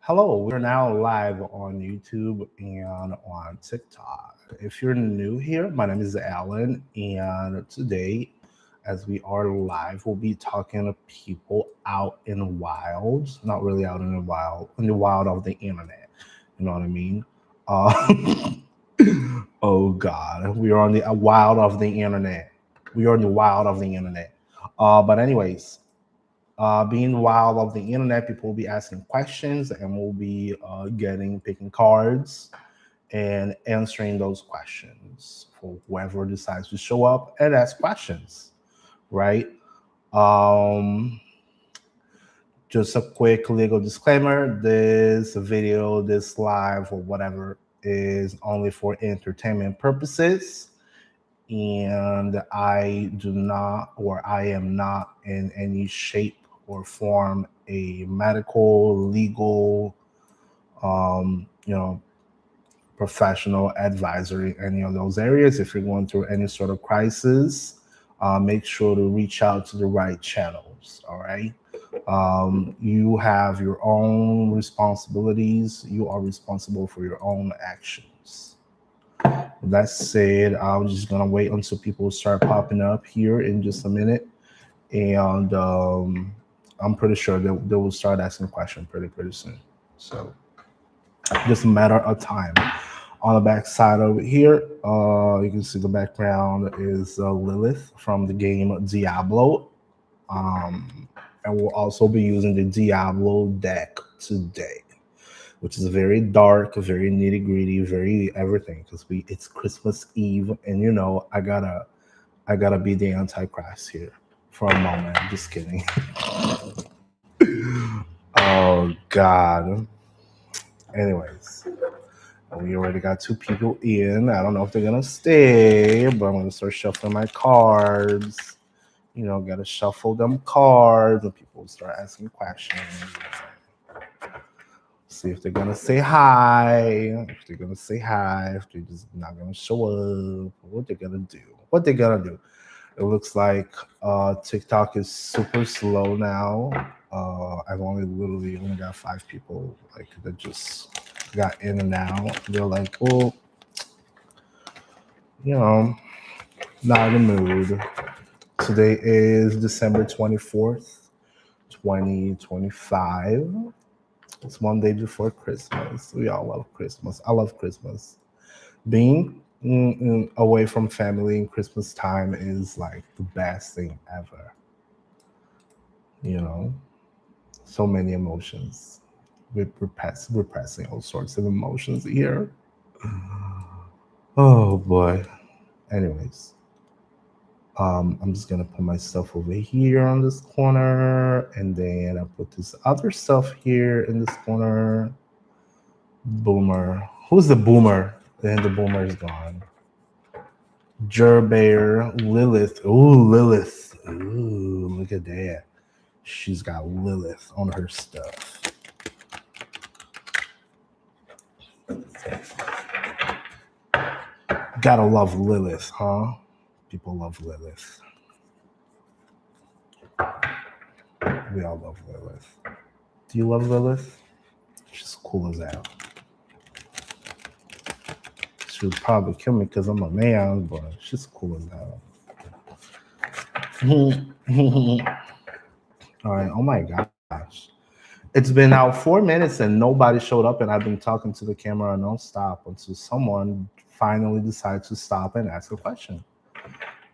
Hello, we're now live on YouTube and on TikTok. If you're new here, my name is Alan, and today, as we are live, we'll be talking to people out in the wild, not really out in the wild of the internet. You know what I mean? Uh, oh God, we are on the wild of the internet. We are in the wild of the internet. But anyways, being wild of the internet, people will be asking questions, and we'll be picking cards and answering those questions for whoever decides to show up and ask questions, right? Um, just a quick legal disclaimer: this video, this live, or whatever is only for entertainment purposes, and I am not in any shape or form a medical, legal, you know, professional advisor in any of those areas. If you're going through any sort of crisis, make sure to reach out to the right channels. All right. You have your own responsibilities. You are responsible for your own actions. That said, I'm just gonna wait until people start popping up here in just a minute, and I'm pretty sure they will start asking questions pretty soon. So just a matter of time. On the back side over here, you can see the background is Lilith from the game Diablo, and we'll also be using the Diablo deck today, which is very dark, very nitty gritty, very everything. Because it's Christmas Eve, and I gotta be the Antichrist here for a moment. Just kidding. Oh God. Anyways, we already got two people in. I don't know if they're gonna stay, but I'm gonna start shuffling my cards. You know, gotta shuffle them cards, and people start asking questions. See if they're gonna say hi. If they're gonna say hi. If they're just not gonna show up. What they're gonna do. What they're gonna do. It looks like TikTok is super slow now. I've literally only got 5 people like that just got in and out. They're like, well, you know, not in the mood. Today is December 24th, 2025. It's one day before Christmas. We all love Christmas. I love Christmas. Being away from family in Christmas time is like the best thing ever. You know, so many emotions. We're repressing all sorts of emotions here. Oh boy. Anyways, I'm just gonna put my stuff over here on this corner, and then I put this other stuff here in this corner. Boomer. Who's the boomer? Then the boomer is gone. Gerbear, Lilith. Ooh, Lilith. Ooh, look at that. She's got Lilith on her stuff. Gotta love Lilith, huh? People love Lilith. We all love Lilith. Do you love Lilith? She's cool as hell. She would probably kill me because I'm a man, but she's cool as hell. All right. Oh my gosh. It's been now 4 minutes and nobody showed up, and I've been talking to the camera nonstop until someone finally decided to stop and ask a question.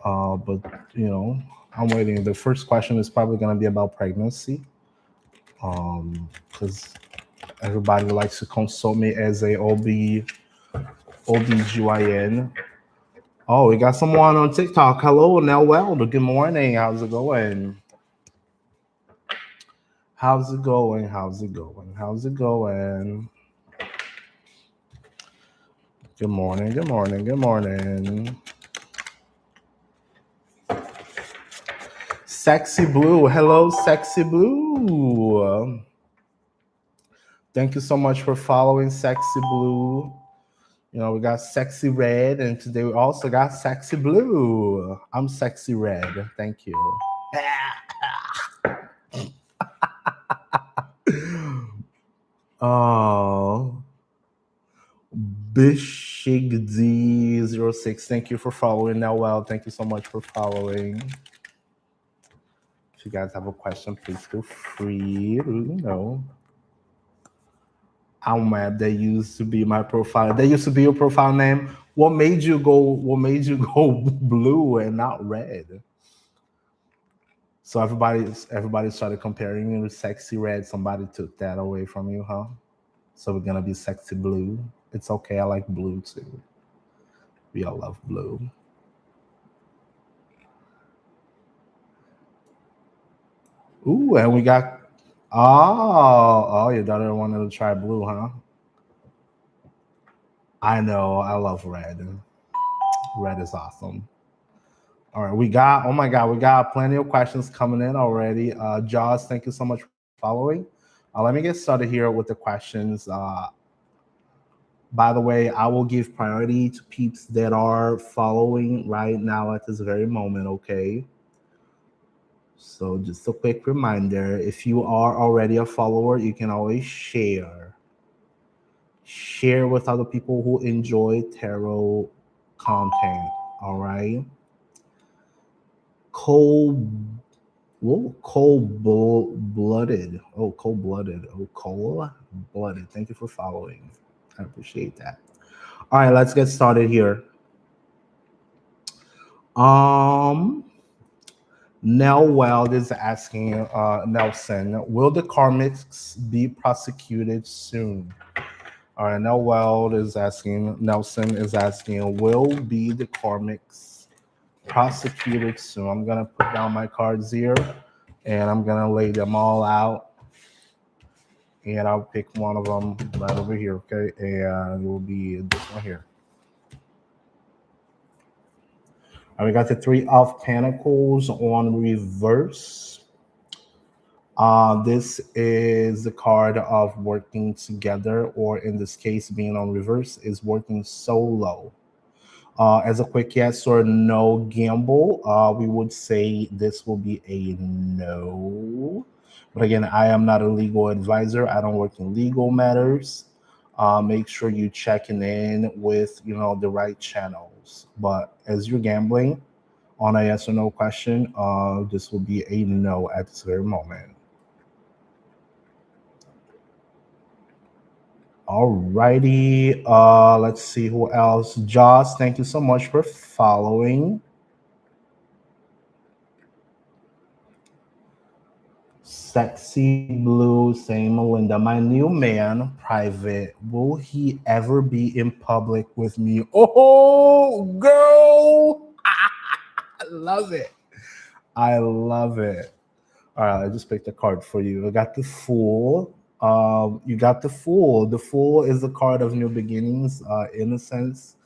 But you know, I'm waiting. The first question is probably going to be about pregnancy, because everybody likes to consult me as a OBGYN. Oh, we got someone on TikTok. Hello, Nell Weld. Good morning. How's it going? How's it going? How's it going? How's it going? Good morning. Good morning. Good morning. Sexy Blue. Hello, Sexy Blue. Thank you so much for following Sexy Blue. You know, we got Sexy Red, and today we also got Sexy Blue. I'm Sexy Red. Thank you. Oh, Bishigd06. Thank you for following. Noel, thank you so much for following. If you guys have a question, please feel free to I'm mad that used to be my profile. That used to be your profile name. What made you go? What made you go blue and not red? So everybody started comparing you to sexy red. Somebody took that away from you, huh? So we're gonna be sexy blue. It's okay. I like blue too. We all love blue. Ooh, and we got your daughter wanted to try blue, huh? I know. I love red. Red is awesome. All right, we got. Oh my God, we got plenty of questions coming in already. Jaws, thank you so much for following. Let me get started here with the questions. By the way, I will give priority to peeps that are following right now at this very moment. Okay. So just a quick reminder: if you are already a follower, you can always share with other people who enjoy tarot content. All right. Cold cold blooded. Oh, cold blooded. Oh, cold blooded. Thank you for following. I appreciate that. All right, let's get started here. Um, Nell Weld is asking Nelson, will the karmics be prosecuted soon? All right, Nell Weld is asking, Nelson is asking, will be the karmics prosecuted soon? I'm gonna put down my cards here and I'm gonna lay them all out. And I'll pick one of them right over here, okay? And it will be this one here. And we got the Three of Pentacles on reverse. This is the card of working together, or in this case, being on reverse is working solo. As a quick yes or no gamble, we would say this will be a no. But again, I am not a legal advisor. I don't work in legal matters. Make sure you checking in with the right channels. But as you're gambling on a yes or no question, this will be a no at this very moment. Alrighty. Let's see who else. Joss, thank you so much for following. Sexy Blue saying, Melinda, my new man, private, will he ever be in public with me? Oh, girl. I love it. I love it. All right, I just picked a card for you. I got the Fool. You got the Fool. The Fool is the card of new beginnings, innocence,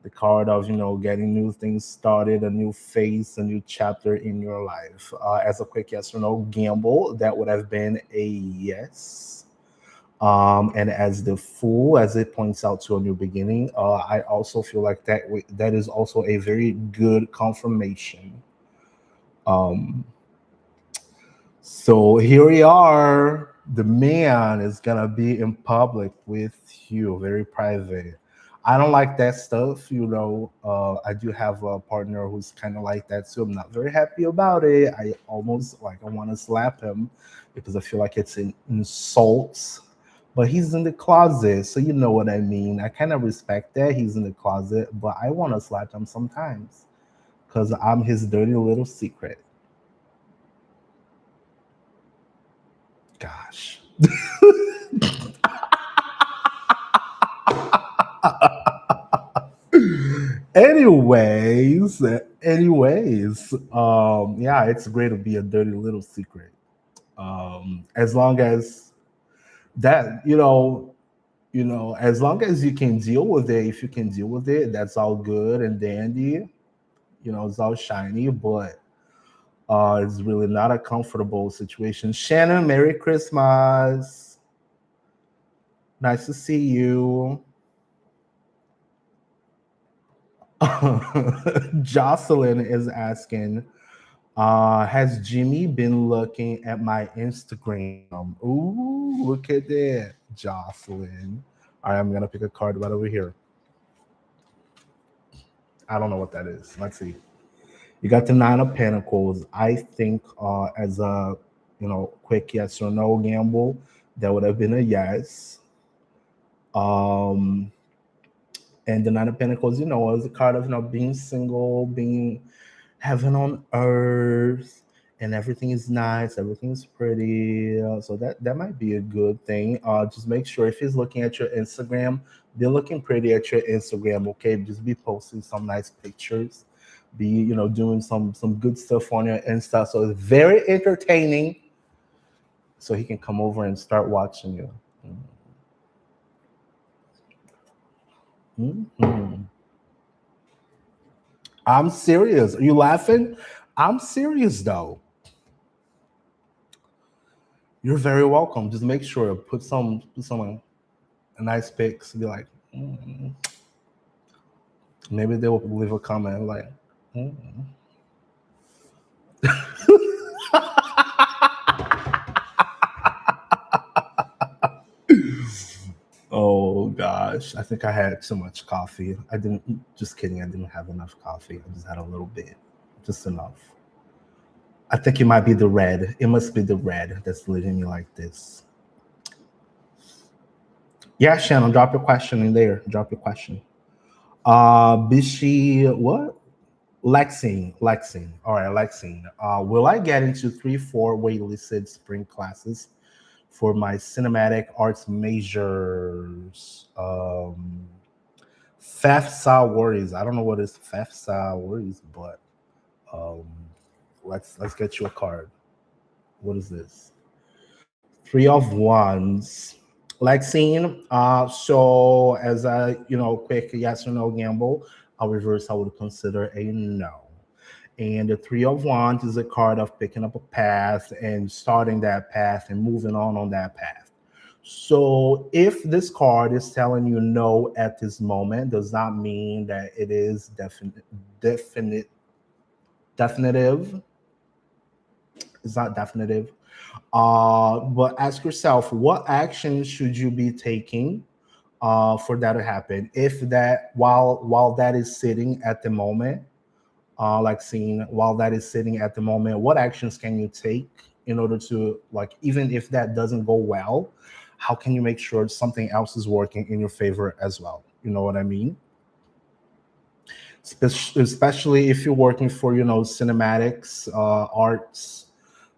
the card of getting new things started, a new phase, a new chapter in your life. As a quick yes or no gamble, that would have been a yes. And as the Fool, as it points out to a new beginning, I also feel like that is also a very good confirmation. um so here we are. The man is gonna be in public with you, very private. I don't like that stuff. I do have a partner who's kind of like that too. I'm not very happy about it. I almost I want to slap him because I feel like it's an insult. But he's in the closet, so you know what I mean. I kind of respect that he's in the closet, but I want to slap him sometimes because I'm his dirty little secret. Gosh. anyways, yeah, it's great to be a dirty little secret. As long as that, as long as you can deal with it, if you can deal with it, that's all good and dandy. It's all shiny, but it's really not a comfortable situation. Shannon, Merry Christmas. Nice to see you. Jocelyn is asking, Has Jimmy been looking at my Instagram? Ooh, look at that, Jocelyn. All right, I'm gonna pick a card right over here. I don't know what that is. Let's see. You got the Nine of Pentacles. I think as a quick yes or no gamble, that would have been a yes. Um, and the Nine of Pentacles, is a card of being single, being heaven on earth, and everything is nice, everything's pretty. So that might be a good thing. Just make sure if he's looking at your Instagram, be looking pretty at your Instagram. Okay, just be posting some nice pictures, be doing some good stuff on your Insta. So it's very entertaining. So he can come over and start watching you. Mhm. I'm serious. Are you laughing? I'm serious though. You're very welcome. Just make sure put some a nice pics. Be like, mm. Maybe they will leave a comment like, mm. Oh gosh, I think I had too much coffee. I didn't. Just kidding. I didn't have enough coffee. I just had a little bit, just enough. I think it might be the red. It must be the red that's leaving me like this. Yeah, Shannon, drop your question in there. Drop your question. Bishi, what? Lexing. All right, Lexing. Will I get into 3-4 waitlisted spring classes for my cinematic arts majors? FAFSA worries. I don't know what is FAFSA worries, but um, let's get you a card. What is this? Three of Wands. Lexine. So as a quick yes or no gamble, I'll reverse. I would consider a no. And the Three of Wands is a card of picking up a path and starting that path and moving on that path. So if this card is telling you no at this moment, does not mean that it is definitive. It's not definitive. But ask yourself, what actions should you be taking for that to happen? If that while that is sitting at the moment, like seeing while that is sitting at the moment, what actions can you take in order to, like, even if that doesn't go well, how can you make sure something else is working in your favor as well? You know what I mean? Especially if you're working for cinematics, arts,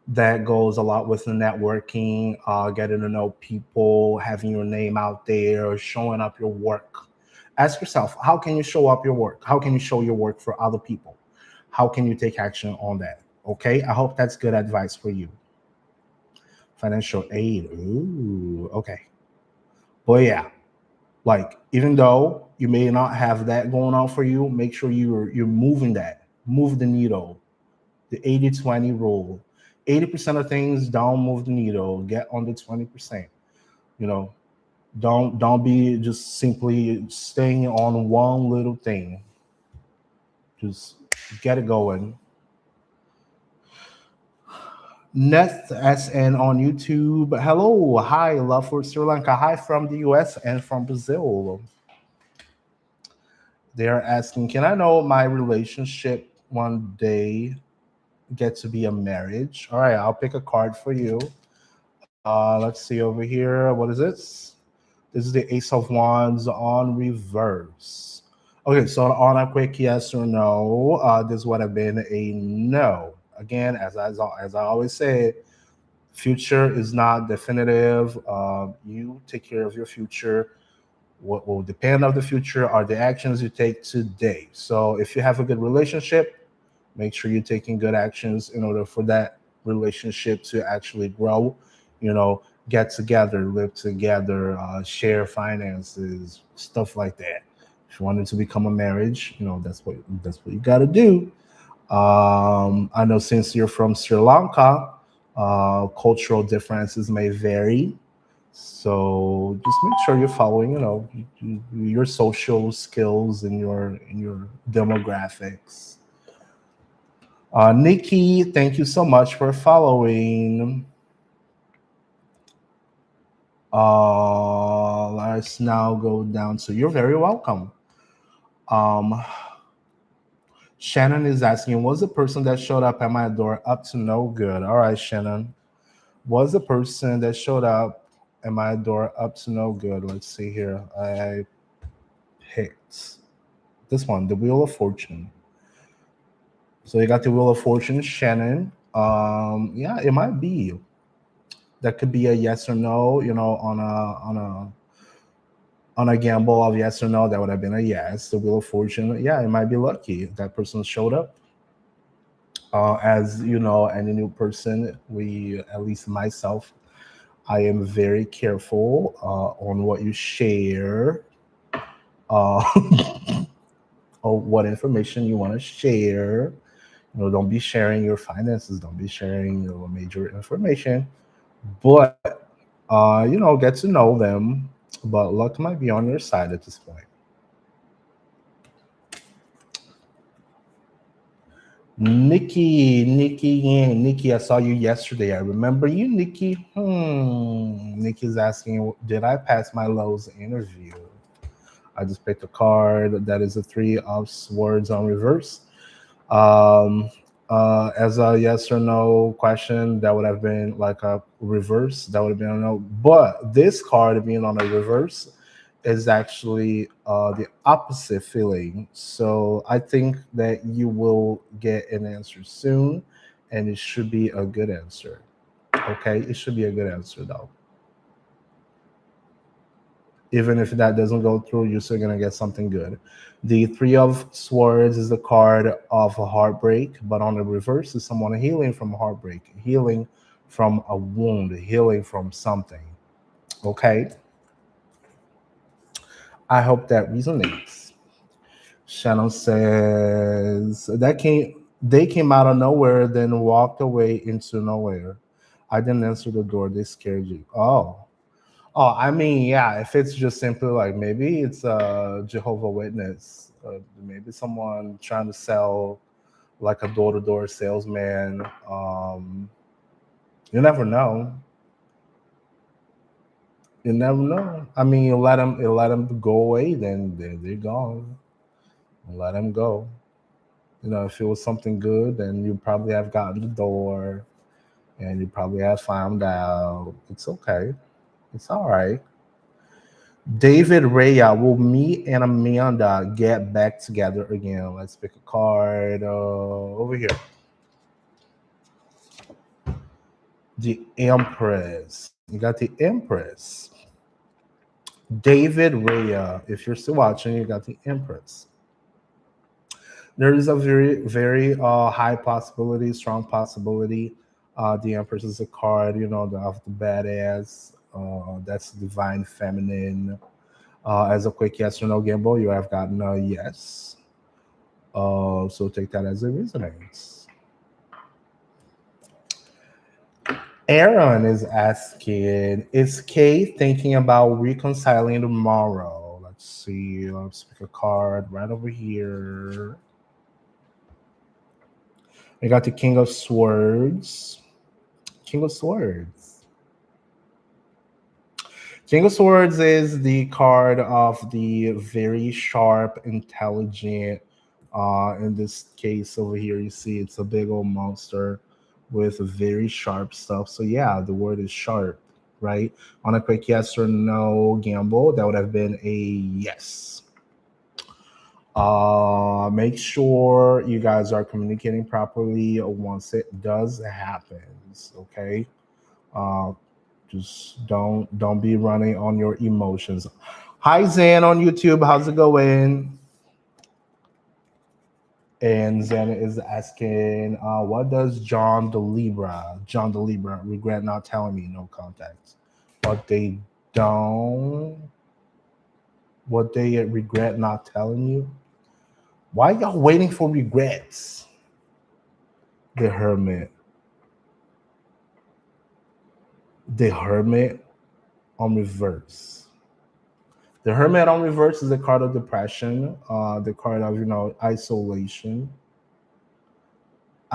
that goes a lot with the networking, getting to know people, having your name out there, showing up your work. Ask yourself, how can you show up your work? How can you show your work for other people? How can you take action on that? Okay, I hope that's good advice for you. Financial aid. Ooh, okay. But yeah, like, even though you may not have that going on for you, make sure you're moving that. Move the needle. The 80-20 rule. 80% of things don't move the needle. Get on the 20%. You know, don't be just simply staying on one little thing. Just get it going. Nest SN on YouTube. Hello, hi, love for Sri Lanka. Hi from the US and from Brazil. They're asking, can I know my relationship one day get to be a marriage? All right, I'll pick a card for you. Let's see over here. What is this? This is the Ace of Wands on reverse. Okay, so on a quick yes or no, this would have been a no. Again, as I always say, future is not definitive. You take care of your future. What will depend on the future are the actions you take today. So if you have a good relationship, make sure you're taking good actions in order for that relationship to actually grow. You know, get together, live together, share finances, stuff like that. If you want it to become a marriage, that's what you got to do. I know since you're from Sri Lanka, cultural differences may vary. So just make sure you're following, your social skills and your demographics. Nikki, thank you so much for following. Let's now go down to you're very welcome. Um, Shannon is asking, was the person that showed up at my door up to no good? All right, Shannon. Was the person that showed up at my door up to no good? Let's see here. I picked this one, the Wheel of Fortune. So you got the Wheel of Fortune, Shannon. Yeah, it might be you. That could be a yes or no, on a gamble of yes or no, that would have been a yes. The Wheel of Fortune, yeah, it might be lucky. That person showed up. As you know, any new person, we, at least myself, I am very careful on what you share, uh, or what information you want to share. Don't be sharing your finances. Don't be sharing major information. But get to know them. But luck might be on your side at this point. Nikki, I saw you yesterday. I remember you, Nikki. Nikki's asking, did I pass my Lowe's interview? I just picked a card that is a three of swords on reverse. Um, as a yes or no question, that would have been like a reverse. That would have been a no. But this card being on a reverse is actually the opposite feeling. So I think that you will get an answer soon, and it should be a good answer. Okay, it should be a good answer though. Even if that doesn't go through, you're still gonna get something good. The Three of Swords is the card of a heartbreak, but on the reverse is someone healing from a heartbreak, healing from a wound, healing from something. Okay, I hope that resonates. Shannon says that they came out of nowhere, then walked away into nowhere. I didn't answer the door. They scared you. Oh, I mean, yeah, if it's just simply like maybe it's a Jehovah Witness, maybe someone trying to sell like a door-to-door salesman. You never know. You never know. I mean, you let them go away, then they're gone. Let them go. If it was something good, then you probably have gotten the door, and you probably have found out. It's okay. It's all right. David Raya, will me and Amanda get back together again? Let's pick a card over here. The Empress. You got the Empress. David Raya, if you're still watching, you got the Empress. There is a very, very high possibility, strong possibility. The Empress is a card, of the badass. That's divine feminine. As a quick yes or no gamble, you have gotten a yes. So take that as it resonates. Aaron is asking, is Kay thinking about reconciling tomorrow? Let's see. Let's pick a card right over here. We got the King of Swords. King of Swords. King of Swords is the card of the very sharp, intelligent. In this case over here, you see it's a big old monster with very sharp stuff. So yeah, the word is sharp, right? On a quick yes or no gamble, that would have been a yes. Make sure you guys are communicating properly once it does happen. Okay. Uh, just don't be running on your emotions. Hi Zan on YouTube, how's it going? And Zan is asking, what does John the Libra regret not telling me? No contact. What they don't, what they regret not telling you? Why y'all waiting for regrets? The Hermit. The Hermit on reverse. The Hermit on reverse is the card of depression, the card of isolation.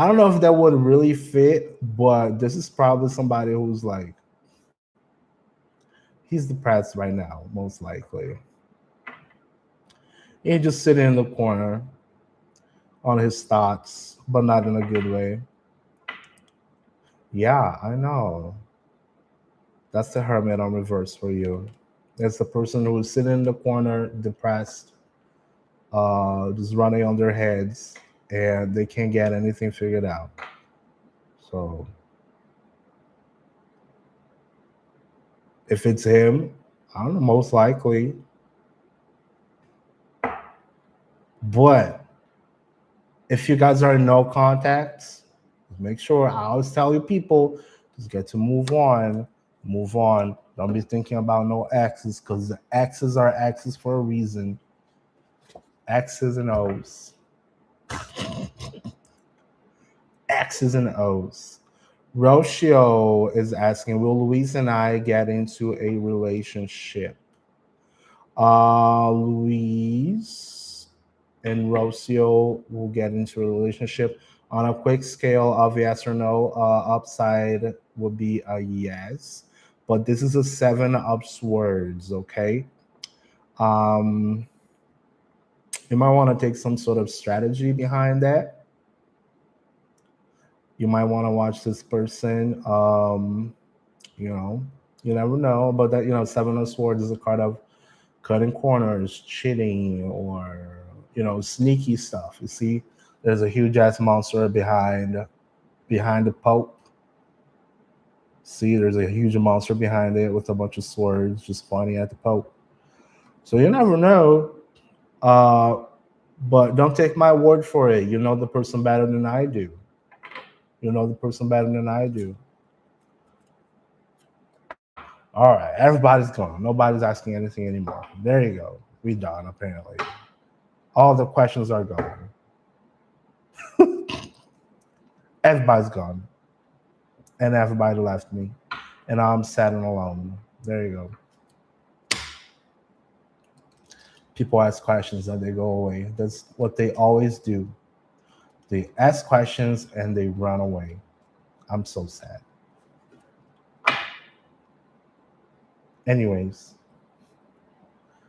I don't know if that would really fit, but this is probably somebody who's like, he's depressed right now, most likely. He's just sitting in the corner on his thoughts, but not in a good way. Yeah, I know. That's the hermit on reverse for you. It's the person who is sitting in the corner, depressed, just running on their heads, and they can't get anything figured out. So if it's him, I don't know, most likely. But if you guys are in no contacts, make sure I always tell you people just get to move on. Move on. Don't be thinking about no exes because the exes are exes for a reason. X's and O's. X's and O's. Rocio is asking, will Luis and I get into a relationship? Luis and Rocio will get into a relationship on a quick scale of yes or no. Upside would be a yes, but this is a 7 upwards. Okay. Um, you might want to take some sort of strategy behind that. You might want to watch this person. You know, you never know, but that 7 of Swords is a card of cutting corners, cheating, or sneaky stuff. You see, there's a huge ass monster behind the Pope. See, there's a huge monster behind it with a bunch of swords just pointing at the Pope. So you never know. But don't take my word for it. You know the person better than I do. You know the person better than I do. All right, everybody's gone. Nobody's asking anything anymore. There you go. We done, apparently. All the questions are gone. Everybody's gone. And everybody left me. And I'm sad and alone. There you go. People ask questions and they go away. That's what they always do. They ask questions and they run away. I'm so sad. Anyways,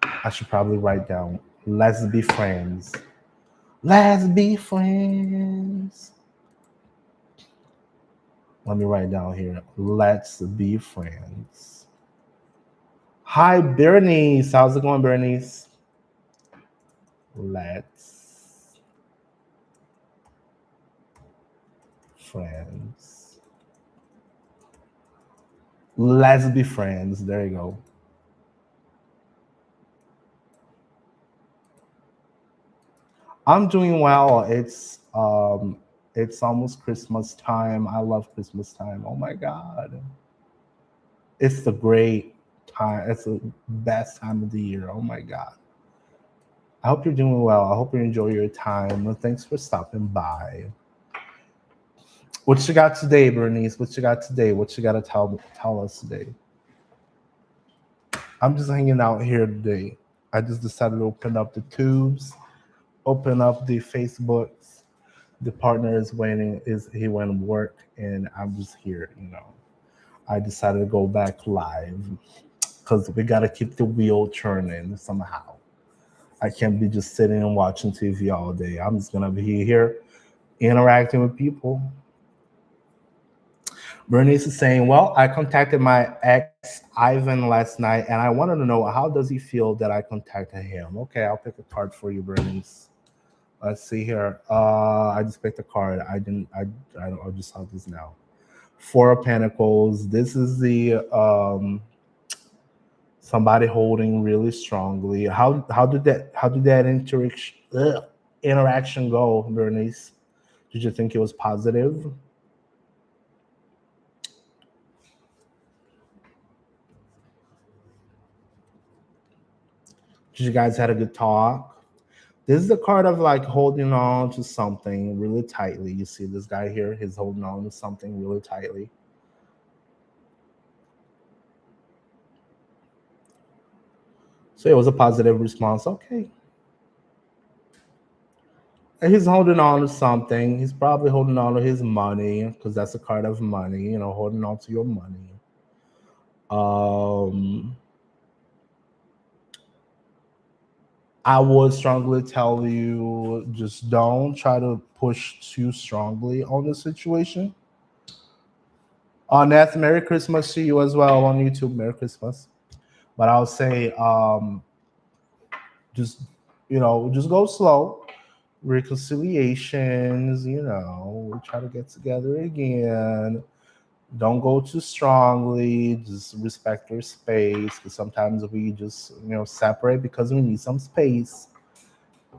I should probably write down, let's be friends. Let's be friends. Let me write down here. Let's be friends. Hi, Bernice. How's it going, Bernice? Let's friends. Let's be friends. There you go. I'm doing well. It's almost Christmas time. I love Christmas time. Oh my God. It's the great time. It's the best time of the year. Oh my God. I hope you're doing well. I hope you enjoy your time. Well, thanks for stopping by. What you got today, Bernice? What you got today? What you got to tell us today? I'm just hanging out here today. I just decided to open up the tubes, open up the Facebooks. The partner is waiting. He went to work, and I'm just here. I decided to go back live because we got to keep the wheel turning somehow. I can't be just sitting and watching TV all day. I'm just gonna be here interacting with people. Bernice is saying, well, I contacted my ex Ivan last night and I wanted to know, how does he feel that I contacted him? Okay, I'll pick a card for you, Bernice. Let's see here. I just picked a card. I just saw this now. 4 of Pentacles. This is the somebody holding really strongly. How did that interaction go, Bernice? Did you think it was positive? Did you guys had a good talk? This is the card of like holding on to something really tightly. You see this guy here, he's holding on to something really tightly. So it was a positive response. Okay. He's holding on to something. He's probably holding on to his money because that's a card of money. You know, holding on to your money. Um, I would strongly tell you just don't try to push too strongly on the situation. Neth, Merry Christmas to you as well on YouTube. Merry Christmas. But I'll say, just just go slow. Reconciliations, we try to get together again. Don't go too strongly. Just respect your space. Because sometimes we just separate because we need some space.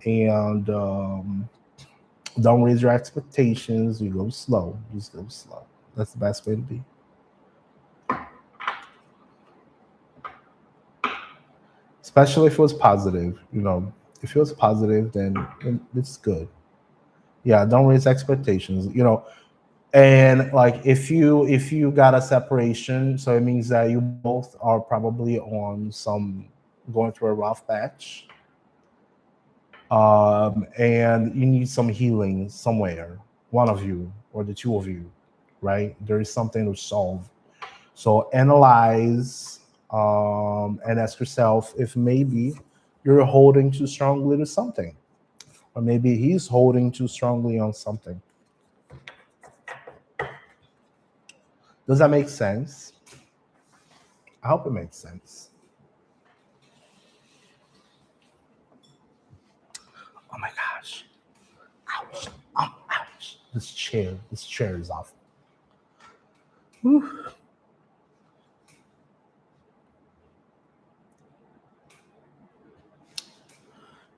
And don't raise your expectations. You go slow. Just go slow. That's the best way to be. Especially if it was positive. If it was positive, then it's good. Yeah, don't raise expectations. And like if you got a separation, so it means that you both are probably on some going through a rough patch, and you need some healing somewhere, one of you or the two of you, right? There is something to solve. So analyze, and ask yourself if maybe you're holding too strongly to something, or maybe he's holding too strongly on something. Does that make sense? I hope it makes sense. Oh my gosh. Ouch. Ouch. This chair is awful. Whew.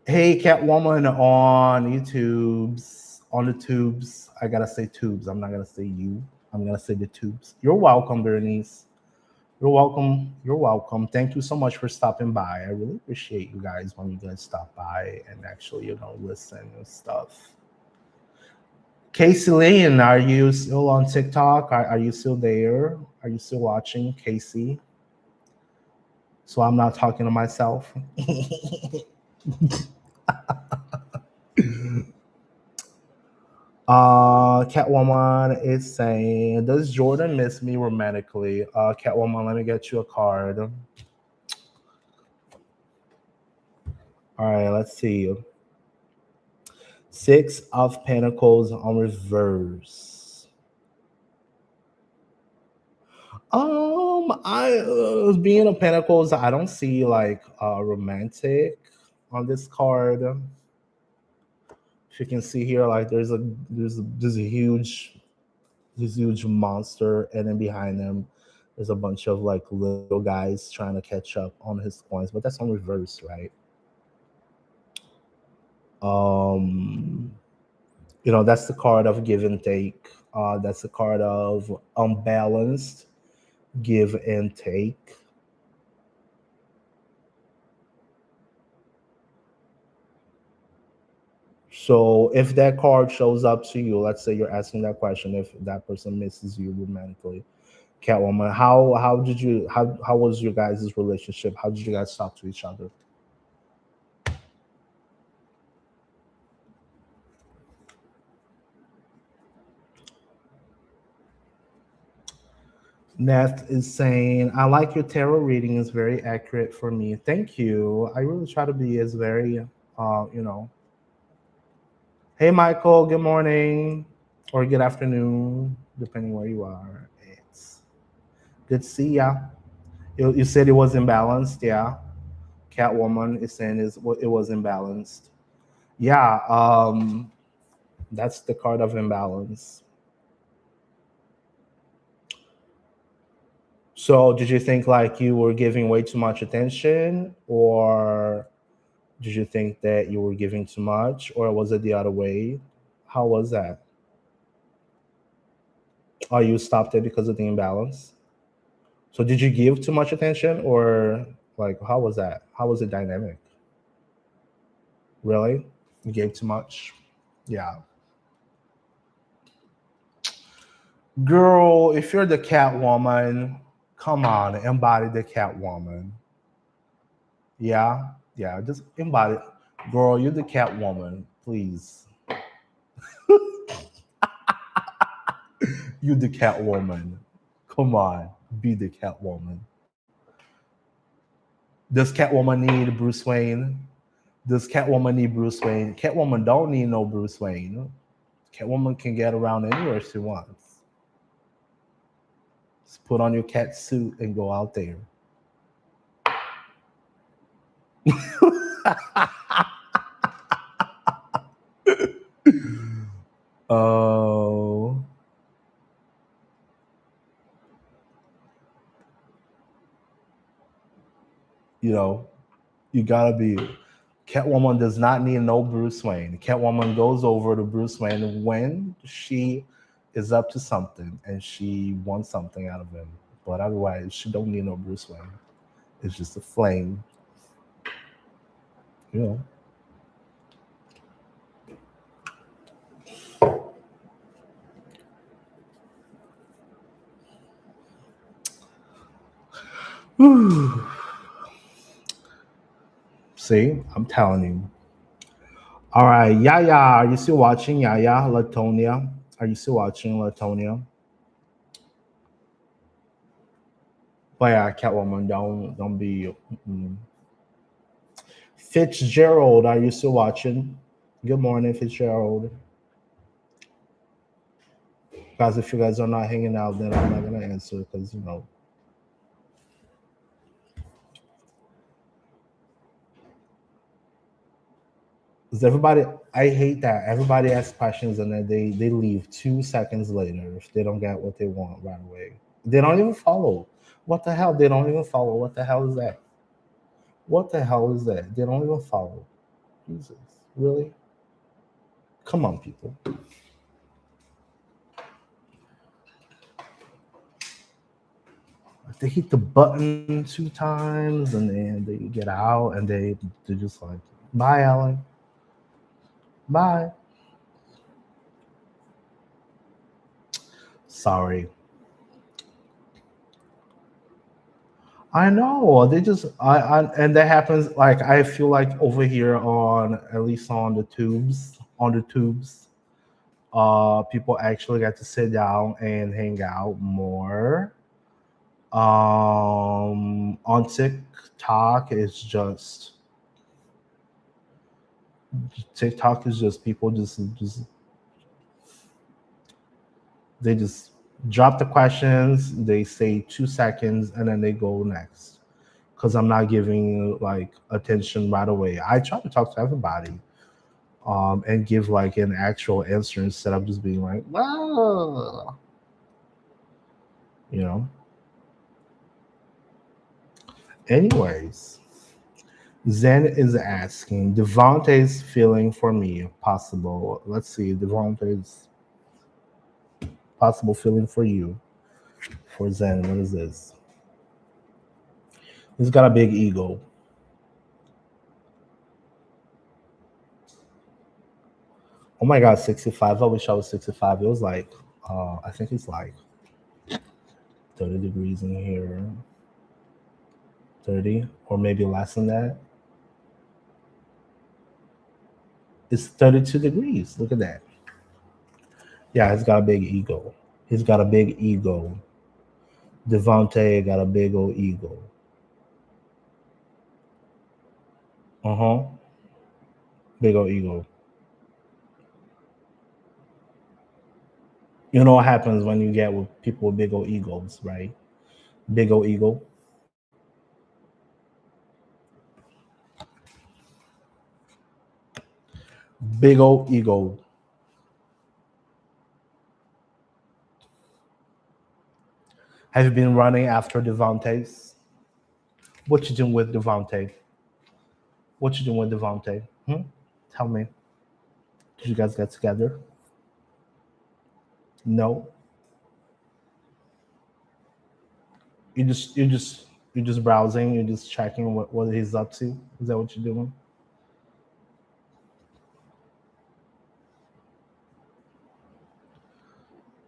Hey, Catwoman on YouTube's, on the tubes. I gotta say tubes. I'm not gonna say you. I'm gonna say the tubes. You're welcome, Bernice. You're welcome. You're welcome. Thank you so much for stopping by. I really appreciate you guys when you guys stop by and actually, listen and stuff. Casey Lane, are you still on TikTok? Are you still there? Are you still watching, Casey? So I'm not talking to myself. Catwoman is saying, does Jordan miss me romantically? Catwoman, let me get you a card. All right, let's see. Six of Pentacles on reverse. Being a Pentacles, I don't see like romantic on this card. If you can see here, like there's a huge monster, and then behind him there's a bunch of like little guys trying to catch up on his coins, but that's on reverse, right? That's the card of give and take. That's the card of unbalanced give and take. So if that card shows up to you, let's say you're asking that question, if that person misses you romantically, Catwoman, how was your guys' relationship? How did you guys talk to each other? Neth is saying, I like your tarot reading. It's very accurate for me. Thank you. I really try to be as very, Hey, Michael, good morning or good afternoon, depending where you are. It's good to see ya. You said it was imbalanced, yeah. Catwoman is saying it was imbalanced. Yeah, that's the card of imbalance. So did you think like you were giving way too much attention, or did you think that you were giving too much, or was it the other way? How was that? Oh, you stopped it because of the imbalance? So did you give too much attention, or like how was that? How was it dynamic? Really? You gave too much? Yeah. Girl, if you're the Catwoman, come on, embody the Catwoman. Yeah, yeah, just embody. Girl, you're the Catwoman. Please, You the Catwoman. Come on, be the Catwoman. Does Catwoman need Bruce Wayne? Does Catwoman need Bruce Wayne? Catwoman don't need no Bruce Wayne. Catwoman can get around anywhere she wants. Just put on your cat suit and go out there. Oh. You know, you gotta be. Catwoman does not need no Bruce Wayne. Catwoman goes over to Bruce Wayne when she is up to something and she wants something out of him. But otherwise, she don't need no Bruce Wayne. It's just a flame. You know. See, I'm telling you. All right, Yaya, are you still watching? Yaya, Latonia, are you still watching? Latonia? But yeah, Catwoman, don't be. Fitzgerald, are you still watching? Good morning, Fitzgerald. Guys, if you guys are not hanging out, then I'm not gonna answer because you know. Because everybody, I hate that. Everybody asks questions and then they leave 2 seconds later if they don't get what they want right away. They don't even follow. What the hell? They don't even follow. What the hell is that? What the hell is that? They don't even follow. Jesus, really? Come on, people. They hit the button 2 times and then they get out and they're just like, bye, Alan. Bye. Sorry. I know. They just I and that happens like I feel like over here on at least on the tubes, people actually get to sit down and hang out more. On TikTok is just people just they just drop the questions, they say 2 seconds, and then they go next. Because I'm not giving like attention right away. I try to talk to everybody, and give like an actual answer instead of just being like, well, you know. Anyways, Zen is asking Devontae's feeling for me possible. Let's see, Devontae's possible feeling for you for Zen. What is this? He's got a big ego. Oh my god, 65. I wish I was 65. It was like I think it's like 30 degrees in here. 30 or maybe less than that. It's 32 degrees. Look at that. Yeah, he's got a big ego. He's got a big ego. Devontae got a big old ego. Uh-huh. Big old ego. You know what happens when you get with people with big old egos, right? Big old ego. Big old ego. Have you been running after Devontae's? What you doing with Devontae? What you doing with Devontae? Tell me. Did you guys get together? No. You're just browsing. You're just checking what he's up to. Is that what you're doing?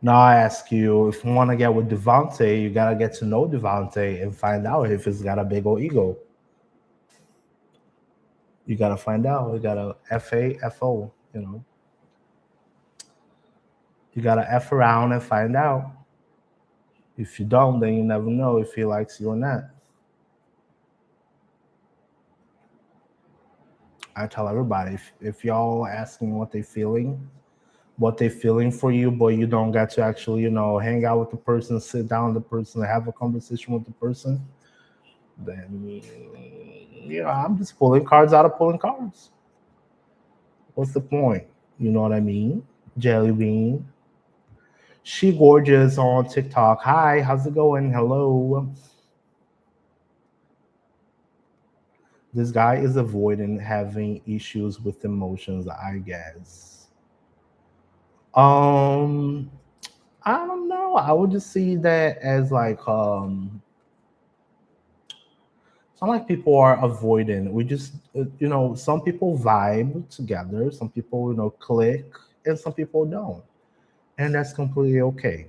Now I ask you, if you want to get with Devontae, you gotta get to know Devontae and find out if he's got a big old ego. You gotta find out. You gotta FAFO. You know. You gotta F around and find out. If you don't, then you never know if he likes you or not. I tell everybody, if y'all asking what they feeling for you, but you don't get to actually, hang out with the person, sit down with the person, have a conversation with the person, then I'm just pulling cards out of pulling cards. What's the point? You know what I mean? Jelly bean. She gorgeous on TikTok. Hi, how's it going? Hello. This guy is avoiding having issues with emotions, I guess. Um, I don't know. I would just see that as like it's not like people are avoiding. We just some people vibe together, some people click, and some people don't, and that's completely okay.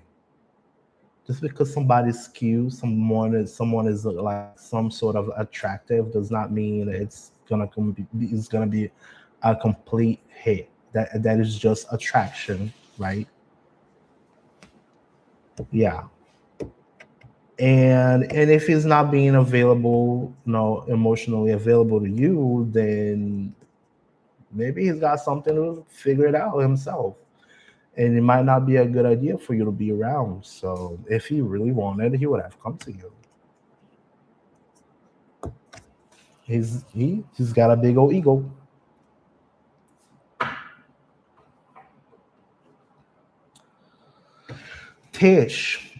Just because somebody's cute, someone is like some sort of attractive, does not mean it's gonna be a complete hit. That is just attraction, right? Yeah. And if he's not being available, emotionally available to you, then maybe he's got something to figure it out himself. And it might not be a good idea for you to be around. So if he really wanted, he would have come to you. He's got a big old ego. Tish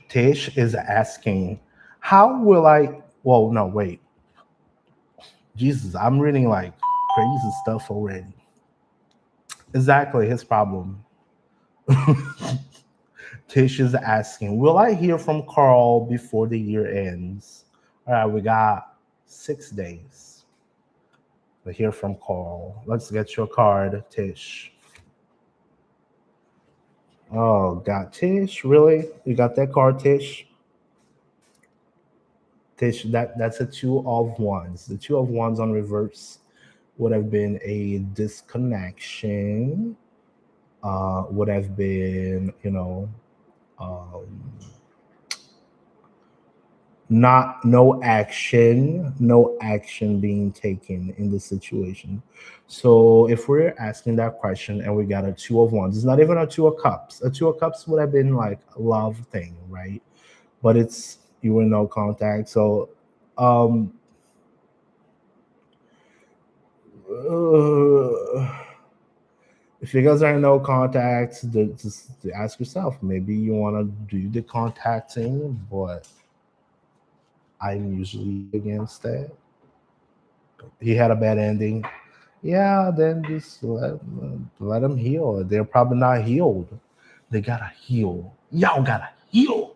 is asking, how will I? Well, no, wait, Jesus, I'm reading like crazy stuff already. Exactly his problem. Tish is asking, will I hear from Carl before the year ends? All right, we got 6 days to hear from Carl. Let's get your card, Tish. Oh, got Tish? Really? You got that card, Tish? Tish, that's a two of wands. The two of wands on reverse would have been a disconnection. Would have been, um, not no action being taken in the situation. So if we're asking that question and we got a two of wands, it's not even a two of cups. A two of cups would have been like a love thing, right? But it's you were no contact. So um uh, if you guys are in no contact, just ask yourself, maybe you want to do the contacting, but I'm usually against that. He had a bad ending. Yeah, then just let them heal. They're probably not healed. They gotta heal. Y'all gotta heal.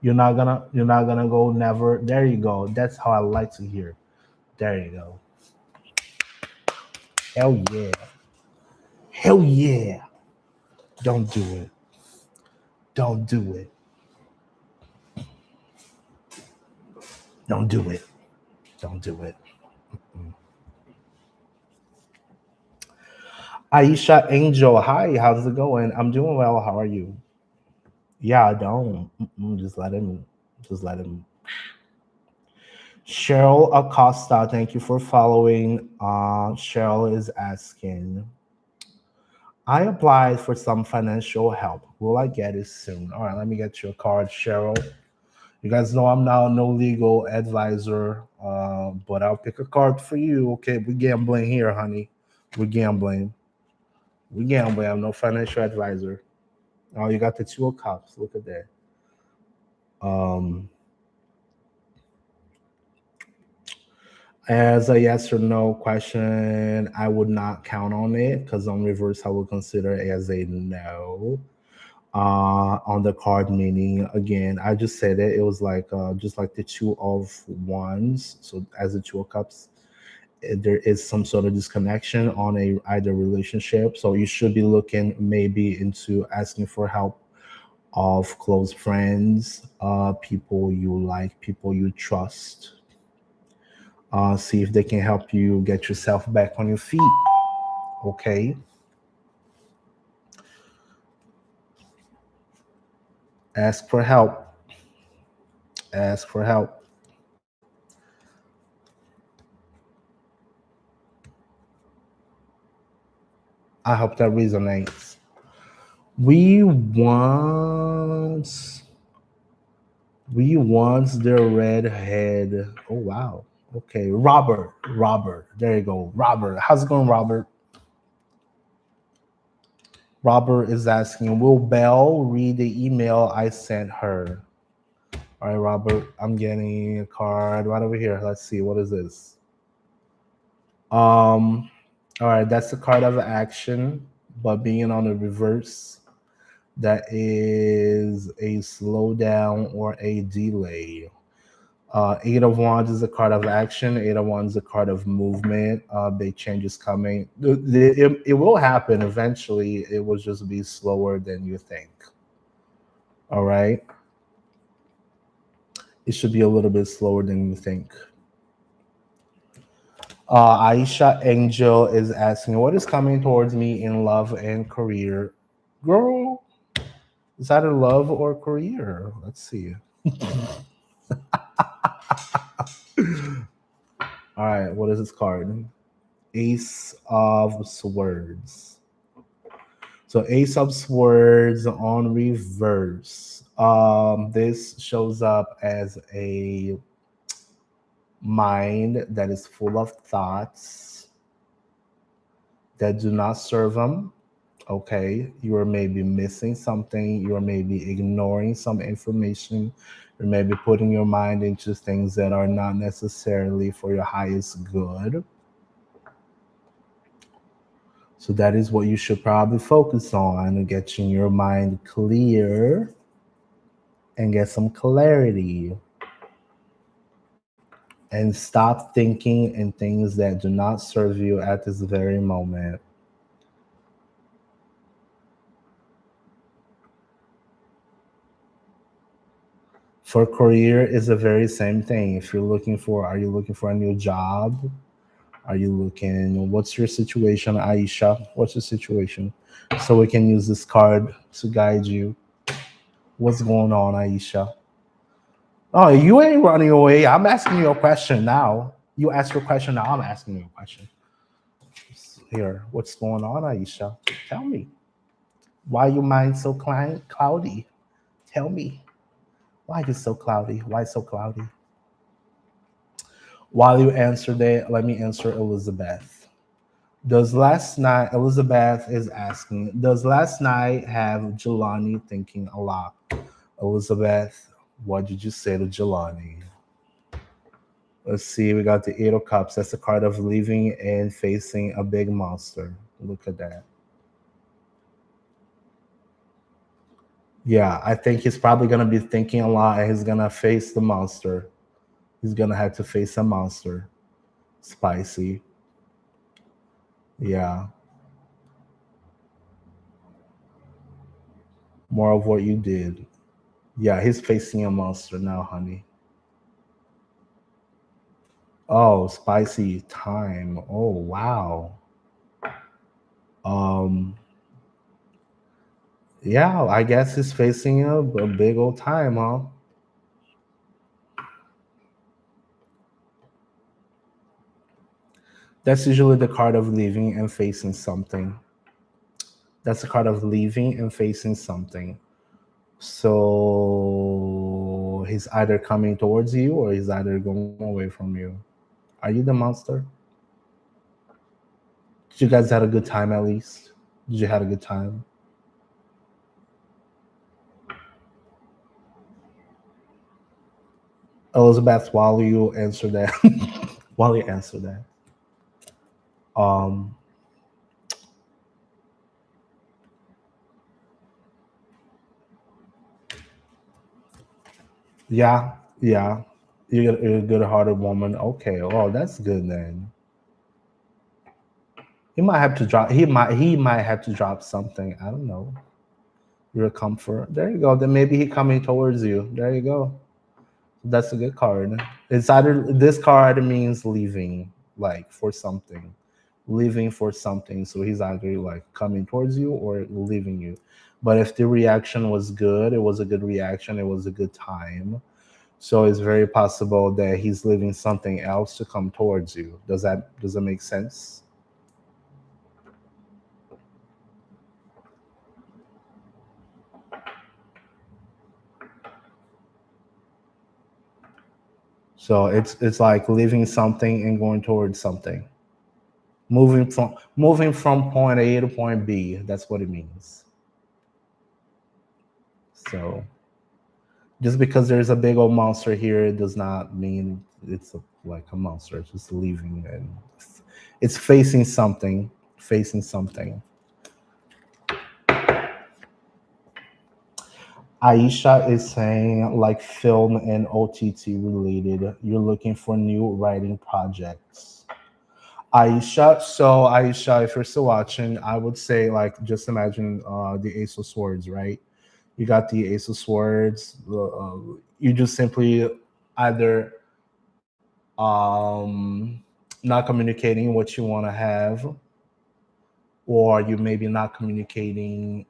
You're not gonna go never. There you go. That's how I like to hear. There you go. Hell yeah. Hell yeah. Don't do it. Don't do it. Don't do it. Don't do it. Mm. Aisha Angel, hi, how's it going? I'm doing well. How are you? Yeah, I don't. Just let him. Just let him. Cheryl Acosta, thank you for following. Cheryl is asking, I applied for some financial help. Will I get it soon? All right, let me get your card, Cheryl. You guys know I'm now no legal advisor, but I'll pick a card for you. Okay, we're gambling here, honey. We're gambling. We're gambling. I'm no financial advisor. Oh, you got the two of cups. Look at that. Um, As a yes or no question, I would not count on it because on reverse, I would consider it as a no. On the card meaning, again, I just said it. It was like just like the two of wands. So as the two of cups, there is some sort of disconnection on a either relationship. So you should be looking maybe into asking for help of close friends, people you like, people you trust, see if they can help you get yourself back on your feet. Okay. Ask for help. Ask for help. I hope that resonates. We once the redhead. Oh wow. Okay, Robert. Robert. There you go. Robert. How's it going, Robert? Robert is asking, will Belle read the email I sent her? All right, Robert. I'm getting a card right over here. Let's see. What is this? All right, that's the card of action, but being on the reverse, that is a slowdown or a delay. Eight of Wands is a card of action. Eight of Wands is a card of movement. Big changes coming. It will happen eventually. It will just be slower than you think. All right. It should be a little bit slower than you think. Aisha Angel is asking, what is coming towards me in love and career? Girl, is that a love or career? Let's see. All right, what is this card? Ace of Swords. So Ace of Swords on reverse. This shows up as a mind that is full of thoughts that do not serve them. Okay, you are maybe missing something, you are maybe ignoring some information, you're maybe putting your mind into things that are not necessarily for your highest good. So that is what you should probably focus on, getting your mind clear and get some clarity. And stop thinking in things that do not serve you at this very moment. For career is the very same thing. If you're looking for, are you looking for a new job? Are you looking, what's your situation, Aisha? What's your situation? So we can use this card to guide you. What's going on, Aisha? Oh, you ain't running away. I'm asking you a question now. You ask your question now. I'm asking you a question. Here, what's going on, Aisha? Tell me. Why your mind so cloudy? Tell me. Why is so cloudy? Why so cloudy? While you answer that, let me answer Elizabeth. Does last night, Elizabeth is asking, does last night have Jelani thinking a lot? Elizabeth, what did you say to Jelani? Let's see, we got the Eight of Cups. That's the card of leaving and facing a big monster. Look at that. Yeah, I think he's probably going to be thinking a lot and he's going to face the monster. He's going to have to face a monster. Spicy. Yeah. More of what you did. Yeah, he's facing a monster now, honey. Oh, spicy time. Oh, wow. Um, yeah, I guess he's facing a big old time, huh? That's usually the card of leaving and facing something. That's the card of leaving and facing something. So he's either coming towards you or he's either going away from you. Are you the monster? Did you guys had a good time at least? Did you had a good time? Elizabeth, while you answer that, while you answer that, um, yeah, yeah, you're a good-hearted woman. Okay, oh, that's good then. He might have to drop. He might have to drop something. I don't know. Your comfort. There you go. Then maybe he coming towards you. There you go. That's a good card. It's either this card means leaving, like for something, leaving for something. So he's either like coming towards you or leaving you. But if the reaction was good, it was a good reaction, it was a good time. So it's very possible that he's leaving something else to come towards you. Does that make sense? So it's like leaving something and going towards something. Moving from point A to point B. That's what it means. So just because there's a big old monster here, it does not mean it's like a monster. It's just leaving, and it's facing something. Facing something. Aisha is saying like film and OTT related. You're looking for new writing projects. Aisha, if you're still watching, I would say like just imagine the Ace of Swords, right? You got the Ace of Swords. You just simply either not communicating what you want to have, or you maybe not communicating,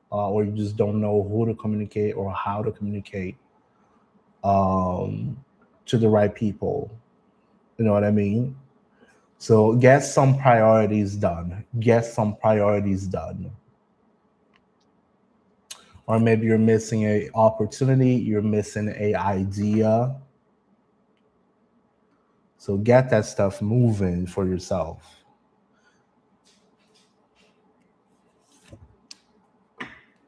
or you just don't know who to communicate or how to communicate um, to the right people. You know what I mean? So get some priorities done. Get some priorities done. Or maybe you're missing a opportunity. You're missing a idea. So get that stuff moving for yourself.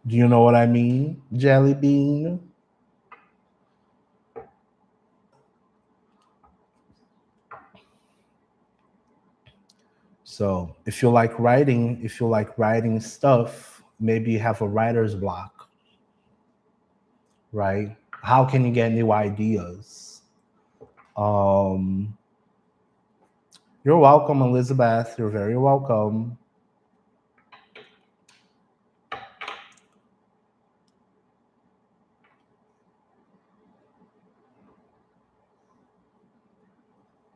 Do you know what I mean, Jelly Bean? So if you like writing stuff, maybe you have a writer's block, right? How can you get new ideas? Um, you're welcome, Elizabeth. You're very welcome.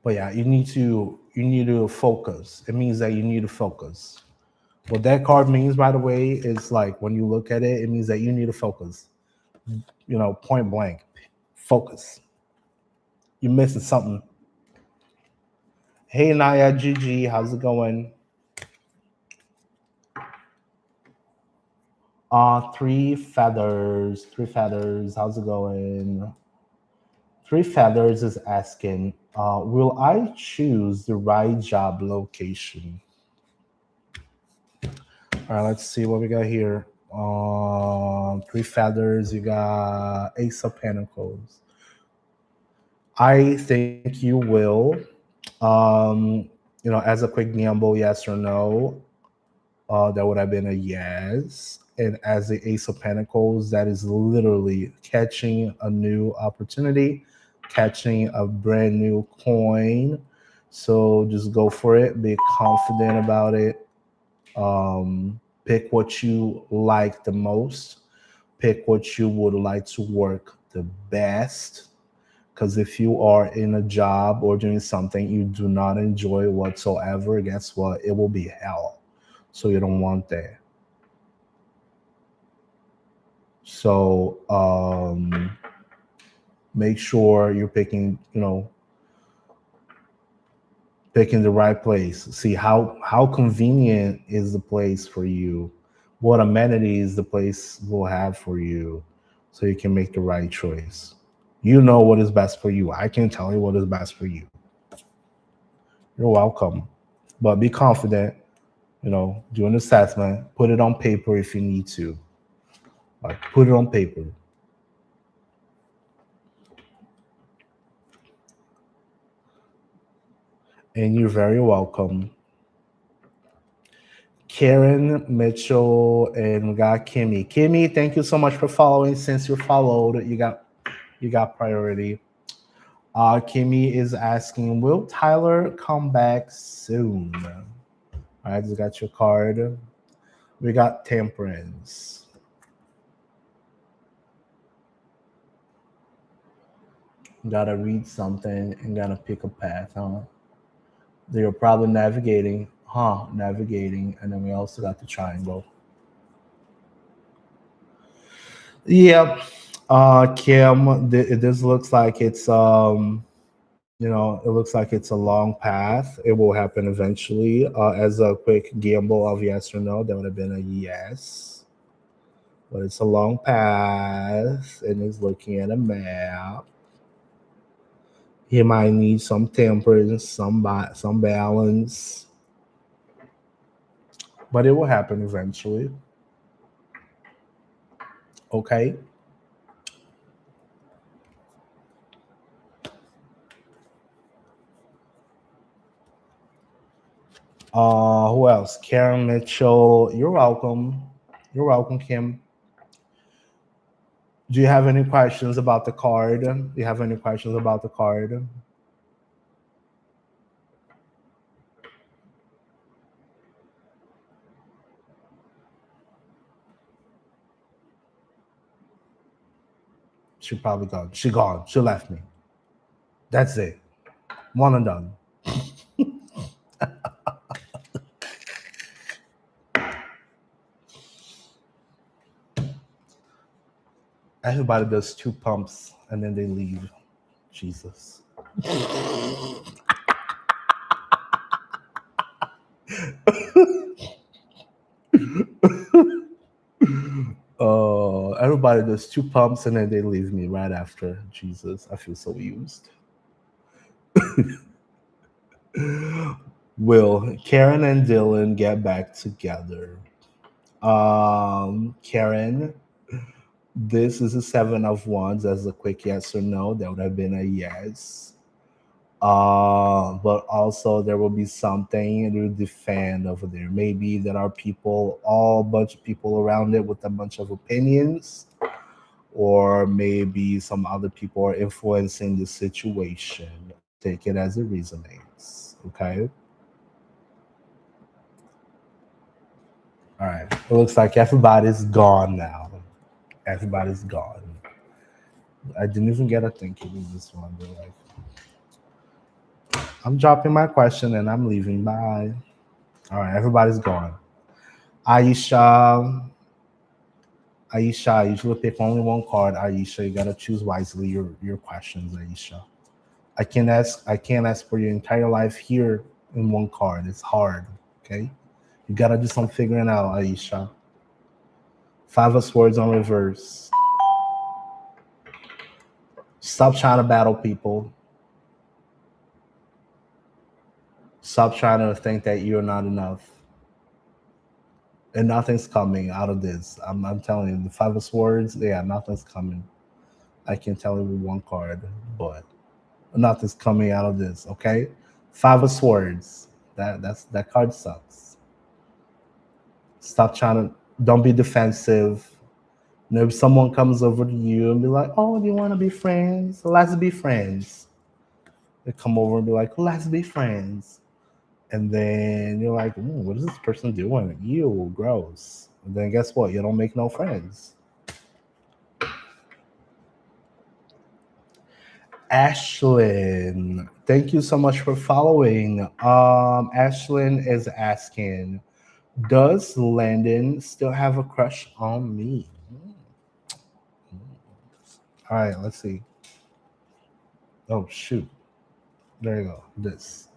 But yeah, you need to focus. It means that you need to focus. What that card means, by the way, is like when you look at it, it means that you need to focus. Point blank, focus. You're missing something. Hey Naya, Gigi, how's it going? Three feathers. Three feathers. How's it going? Three feathers is asking, will I choose the right job location? All right, let's see what we got here. Three feathers. You got Ace of Pentacles. I think you will. As a quick gamble, yes or no, that would have been a yes. And as the Ace of Pentacles, that is literally catching a new opportunity, catching a brand new coin. So just go for it. Be confident about it. Pick what you like the most. Pick what you would like to work the best. Because if you are in a job or doing something you do not enjoy whatsoever, guess what? It will be hell. So you don't want that. So make sure you're picking the right place. See how convenient is the place for you, what amenities the place will have for you, so you can make the right choice. You know what is best for you. I can tell you what is best for you. You're welcome. But be confident, do an assessment, put it on paper if you need to. Like put it on paper. And you're very welcome. Karen, Mitchell, and we got Kimmy. Kimmy, thank you so much for following. Since you followed, you got priority. Kimmy is asking, will Tyler come back soon? All right, just got your card. We got Temperance. Gotta read something and gotta pick a path, huh? They're probably navigating, and then we also got the triangle. Yep. Kim, this looks like it's it looks like it's a long path. It will happen eventually. As a quick gamble of yes or no, that would have been a yes. But it's a long path, and he's looking at a map. He might need some temperance, some balance, but it will happen eventually. Okay. Who else? Karen Mitchell. You're welcome. You're welcome, Kim. Do you have any questions about the card? Do you have any questions about the card? She probably gone. She gone. She left me. That's it. One and done. Everybody does two pumps and then they leave. Jesus. Everybody does two pumps and then they leave me right after. Jesus, I feel so used. Will Karen and Dylan get back together? Karen, this is a seven of wands as a quick yes or no. That would have been a yes. But also there will be something to defend over there. Maybe there are people, all bunch of people around it with a bunch of opinions, or maybe some other people are influencing the situation. Take it as it resonates. Okay. All right. It looks like everybody's gone now. Everybody's gone. I didn't even get a thank you in this one. They're like, I'm dropping my question and I'm leaving. Bye. All right, everybody's gone. Aisha, Aisha, you should pick only one card. Aisha, you gotta choose wisely your questions, Aisha. I can't ask for your entire life here in one card. It's hard. Okay. You gotta do some figuring out, Aisha. Five of Swords on reverse. Stop trying to battle people. Stop trying to think that you're not enough. And nothing's coming out of this. I'm telling you, the Five of Swords, yeah, nothing's coming. I can tell you with one card, but nothing's coming out of this. Okay, Five of Swords. That card sucks. Stop trying to. Don't be defensive. You know, if someone comes over to you and be like, "Oh, do you want to be friends? Let's be friends." They come over and be like, "Let's be friends," and then you're like, "What is this person doing? Ew, gross." And then guess what? You don't make no friends. Ashlyn, thank you so much for following. Ashlyn is asking, does Landon still have a crush on me? All right, let's see. Oh shoot, there you go. This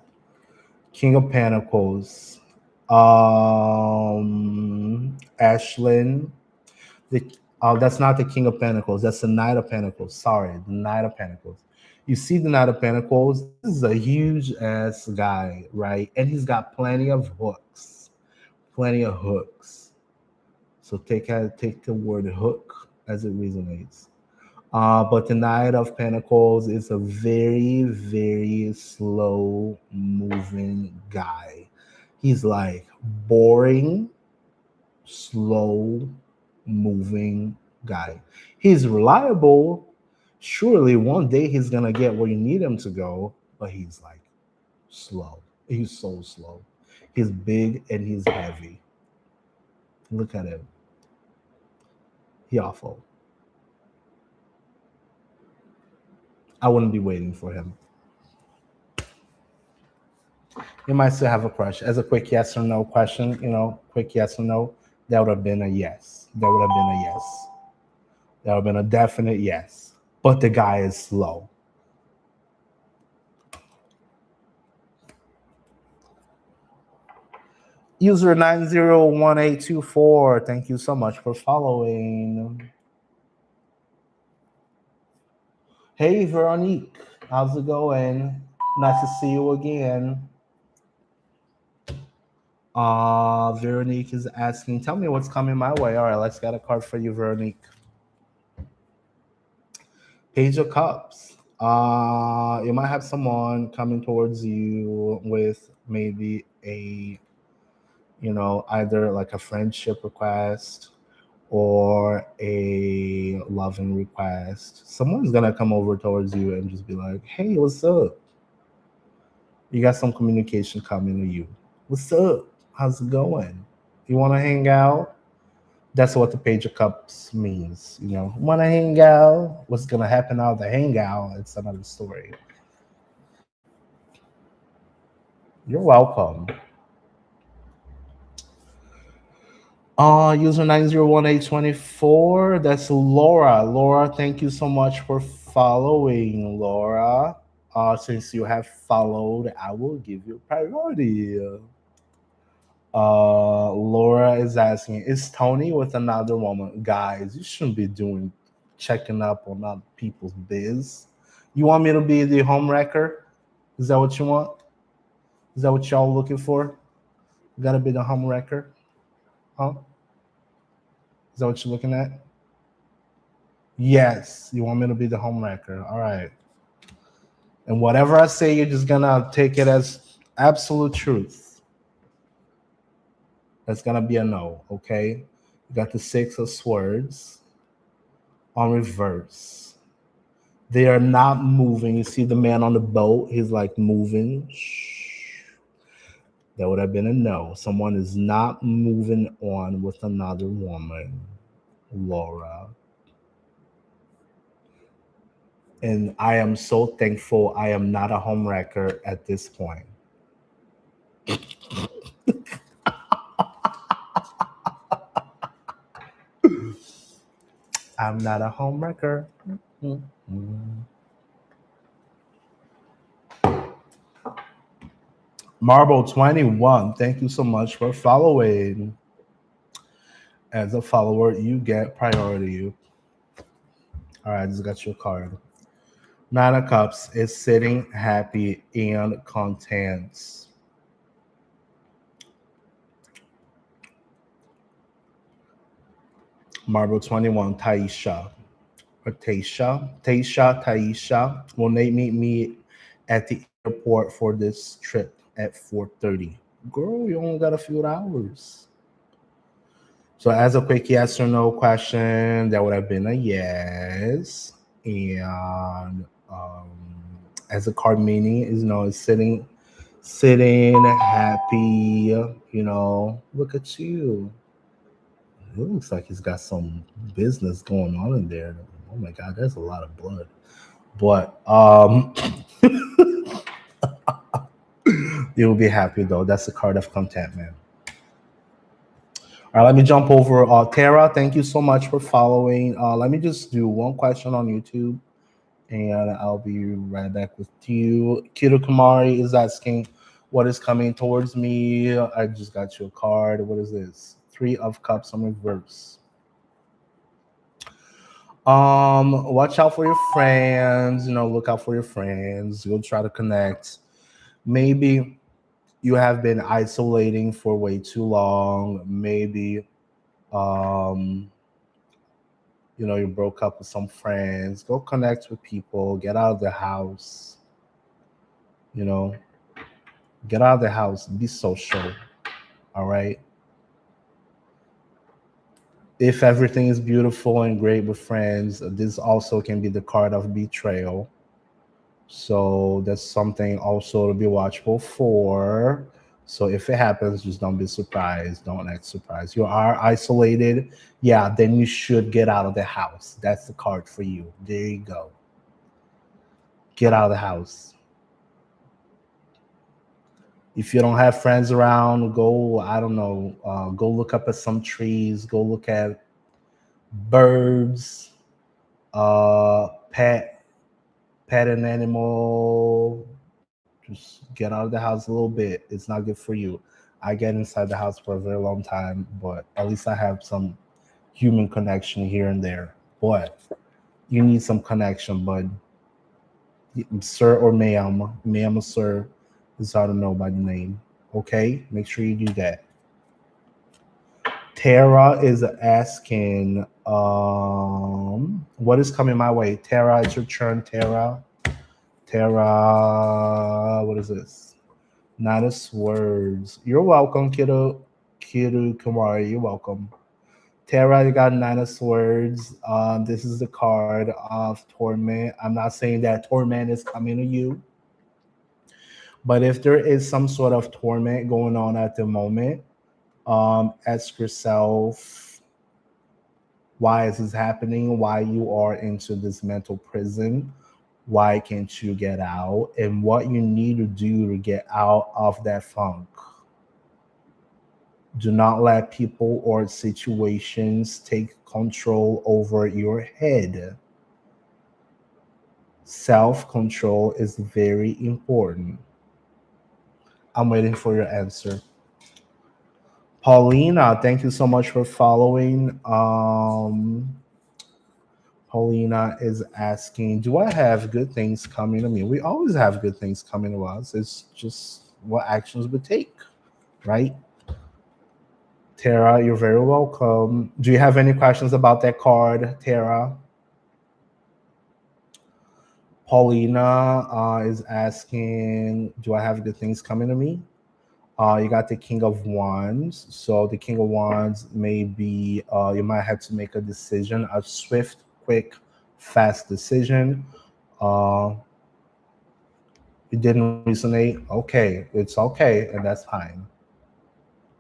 King of Pentacles. Ashlyn, the that's not the King of Pentacles. That's the Knight of Pentacles. Sorry, the Knight of Pentacles. You see the Knight of Pentacles. This is a huge ass guy, right? And he's got plenty of hooks, plenty of hooks. So take the word hook as it resonates. But the Knight of Pentacles is a very, very slow moving guy. He's like boring, slow moving guy. He's reliable. Surely one day he's gonna get where you need him to go, but he's like slow. He's so slow. He's big and he's heavy. Look at him. He awful. I wouldn't be waiting for him. You might still have a crush. As a quick yes or no question, quick yes or no, that would have been a yes. That would have been a yes. That would have been a definite yes. But the guy is slow. User 901824, thank you so much for following. Hey, Veronique, how's it going? Nice to see you again. Veronique is asking, tell me what's coming my way. All right, let's get a card for you, Veronique. Page of Cups. You might have someone coming towards you with maybe a, either like a friendship request or a loving request. Someone's gonna come over towards you and just be like, hey, what's up? You got some communication coming to you. What's up? How's it going? You want to hang out? That's what the Page of Cups means. Want to hang out? What's gonna happen out of the hangout? It's another story. You're welcome. User 901824. That's Laura. Laura, thank you so much for following, Laura. Since you have followed, I will give you priority. Laura is asking, is Tony with another woman? Guys, you shouldn't be checking up on other people's biz. You want me to be the home wrecker? Is that what you want? Is that what y'all looking for? Gotta be the home wrecker? Huh? Is that what you're looking at? Yes, you want me to be the home wrecker. All right. And whatever I say, you're just gonna take it as absolute truth. That's gonna be a no, okay? You got the Six of Swords on reverse. They are not moving. You see the man on the boat, he's like moving. Shh. That would have been a no. Someone is not moving on with another woman, Laura. And I am so thankful I am not a homewrecker at this point. I'm not a homewrecker. Mm-hmm. Marble 21, thank you so much for following. As a follower, you get priority. All right, I just got your card. Nine of Cups is sitting happy and content. Marble 21, Taisha. Or Taisha will meet me at the airport for this trip at 4:30. Girl, you only got a few hours. So as a quick yes or no question, that would have been a yes. And as a card meaning is is sitting happy, look at you. It looks like he's got some business going on in there. Oh my god, there's a lot of blood. But you'll be happy though. That's a card of contentment. All right, let me jump over. Tara, thank you so much for following. Let me just do one question on YouTube, and I'll be right back with you. Kiro Kumari is asking, what is coming towards me? I just got you a card. What is this? Three of Cups on reverse. Watch out for your friends. Look out for your friends. You'll try to connect. Maybe you have been isolating for way too long. Maybe you broke up with some friends. Go connect with people. Get out of the house. Get out of the house. Be social. All right. If everything is beautiful and great with friends, this also can be the card of betrayal. So that's something also to be watchful for. So if it happens, just don't be surprised. Don't act surprised. You are isolated. Yeah, then you should get out of the house. That's the card for you. There you go. Get out of the house. If you don't have friends around, go, I don't know, go look up at some trees. Go look at birds. Pet, pet an animal. Just get out of the house a little bit. It's not good for you. I get inside the house for a very long time, but at least I have some human connection here and there. But you need some connection, bud. Sir or ma'am or sir is how to know by the name. Okay, make sure you do that. Tara is asking, what is coming my way? Tara, it's your turn, Tara. Tara, what is this? Nine of Swords. You're welcome, Kiru Kumari. You're welcome. Tara, you got Nine of Swords. This is the card of Torment. I'm not saying that Torment is coming to you, but if there is some sort of torment going on at the moment, ask yourself, why is this happening? Why you are into this mental prison? Why can't you get out? And what you need to do to get out of that funk. Do not let people or situations take control over your head. Self-control is very important. I'm waiting for your answer. Paulina, thank you so much for following. Paulina is asking, do I have good things coming to me? We always have good things coming to us. It's just what actions we take, right? Tara, you're very welcome. Do you have any questions about that card, Tara? Paulina is asking, do I have good things coming to me? You got the King of Wands. So the King of Wands may be, you might have to make a decision, a swift, quick, fast decision. It didn't resonate. Okay, it's okay, and that's fine.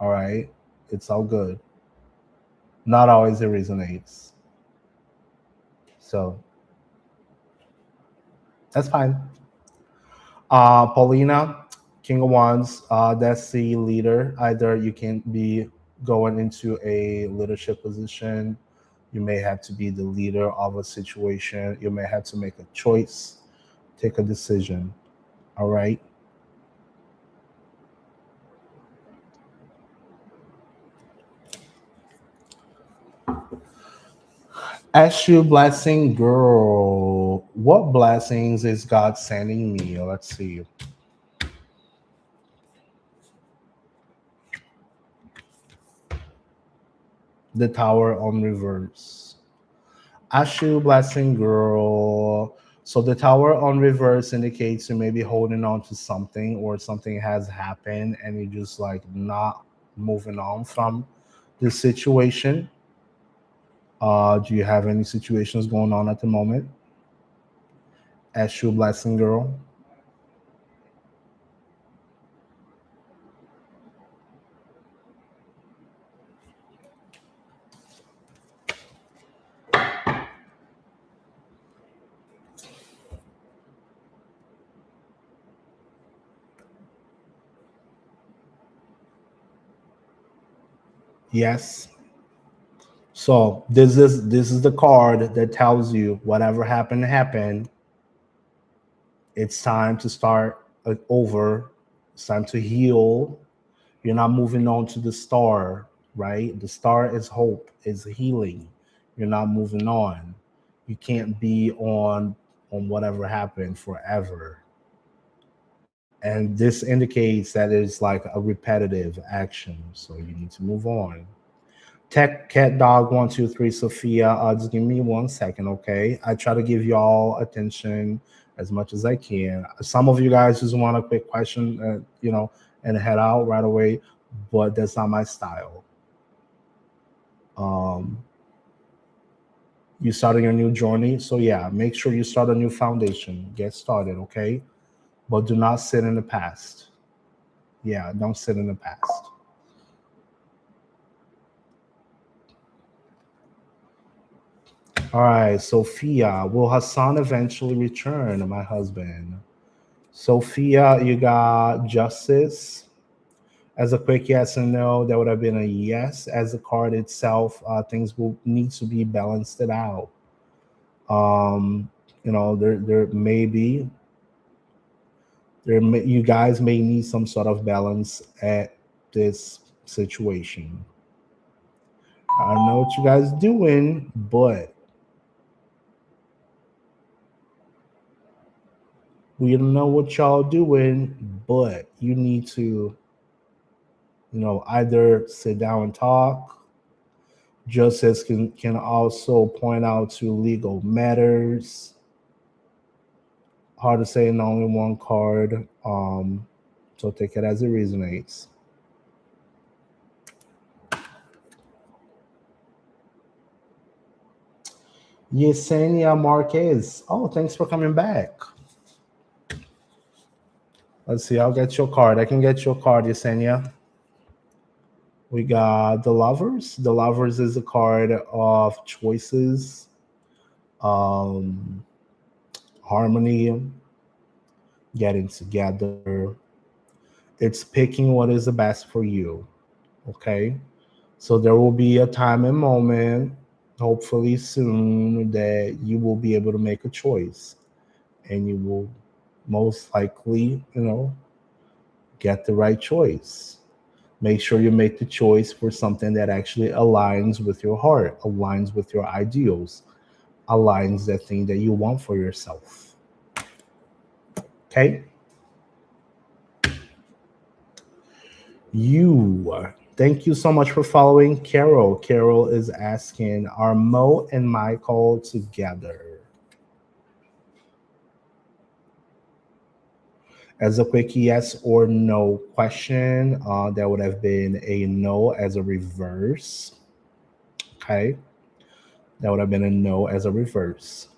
All right, it's all good. Not always it resonates. So that's fine. Paulina, King of Wands, that's the leader. Either you can be going into a leadership position, you may have to be the leader of a situation, you may have to make a choice, take a decision. All right. Ashu blessing girl. What blessings is God sending me? Let's see. The Tower on reverse. Ashu blessing girl. So the Tower on reverse indicates you may be holding on to something, or something has happened and you're just like not moving on from the situation. Do you have any situations going on at the moment? Ashu blessing girl. Yes. So this is the card that tells you whatever happened. It's time to start over. It's time to heal. You're not moving on to the star, right? The star is hope, is healing. You're not moving on. You can't be on whatever happened forever. And this indicates that it's like a repetitive action. So you need to move on. Tech Cat Dog 123 Sophia. Just give me 1 second, okay? I try to give y'all attention as much as I can. Some of you guys just want a quick question, and head out right away, but that's not my style. You starting a new journey, so yeah, make sure you start a new foundation. Get started, okay? But do not sit in the past. Yeah, don't sit in the past. All right, Sophia. Will Hassan eventually return? My husband. Sophia, you got Justice. As a quick yes and no, that would have been a yes. As the card itself, things will need to be balanced it out. You know, there may be you guys may need some sort of balance at this situation. I don't know what you guys doing, but we don't know what y'all doing, but you need to, you know, either sit down and talk. Justice can also point out to legal matters. Hard to say in only one card. So take it as it resonates. Yesenia Marquez. Oh, thanks for coming back. Let's see. I'll get your card. I can get your card, Yesenia. We got the Lovers. The Lovers is a card of choices, um, harmony, getting together. It's picking what is the best for you. Okay. So there will be a time and moment, hopefully soon, that you will be able to make a choice, and you will most likely, you know, get the right choice. Make sure you make the choice for something that actually aligns with your heart, aligns with your ideals, aligns that thing that you want for yourself. Okay? Thank you so much for following Carol. Carol is asking, are Mo and Michael together? As a quick yes or no question, that would have been a no as a reverse. Okay. That would have been a no as a reverse.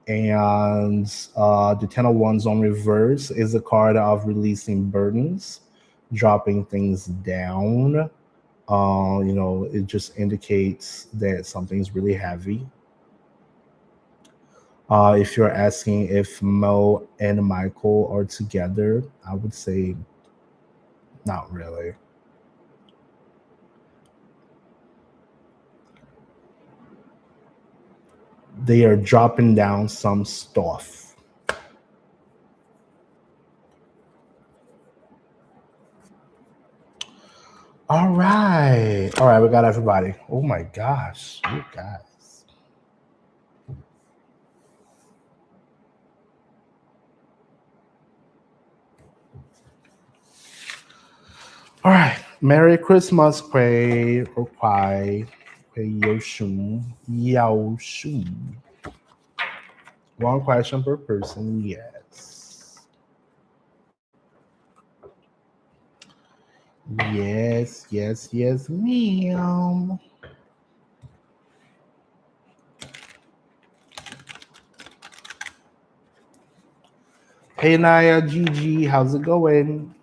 And the 10 of Wands on reverse is a card of releasing burdens, dropping things down. You know, it just indicates that something's really heavy. If you're asking if Mo and Michael are together, I would say not really. They are dropping down some stuff. All right. All right, we got everybody. Oh my gosh, you guys. All right. Merry Christmas, Quay or Quay. Quay Yoshun. Yaoshun. One question per person, yes. Yes, yes, yes, ma'am. Hey Naya, Gigi, how's it going?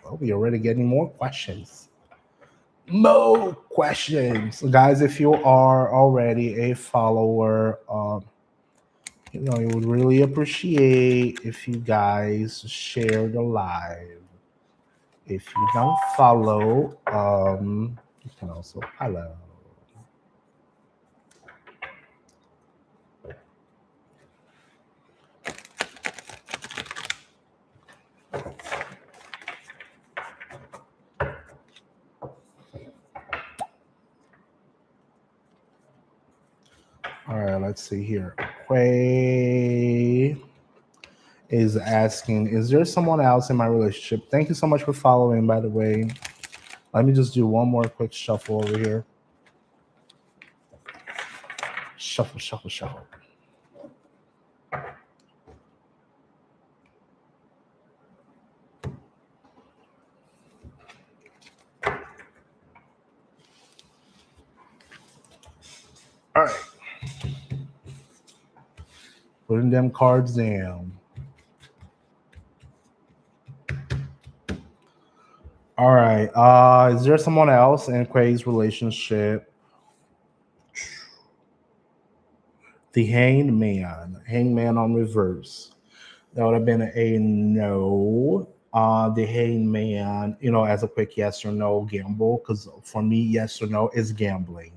Oh, we're already getting more questions. More questions. Guys, if you are already a follower, you know, I would really appreciate if you guys share the live. If you don't follow, you can also follow. All right, let's see here. Quay is asking, is there someone else in my relationship? Thank you so much for following, by the way. Let me just do one more quick shuffle over here. Shuffle, shuffle, shuffle. All right. Putting them cards down. All right. Is there someone else in Quay's relationship? The Hanged Man on reverse. That would have been a no. The hangman, as a quick yes or no gamble, because for me, yes or no is gambling.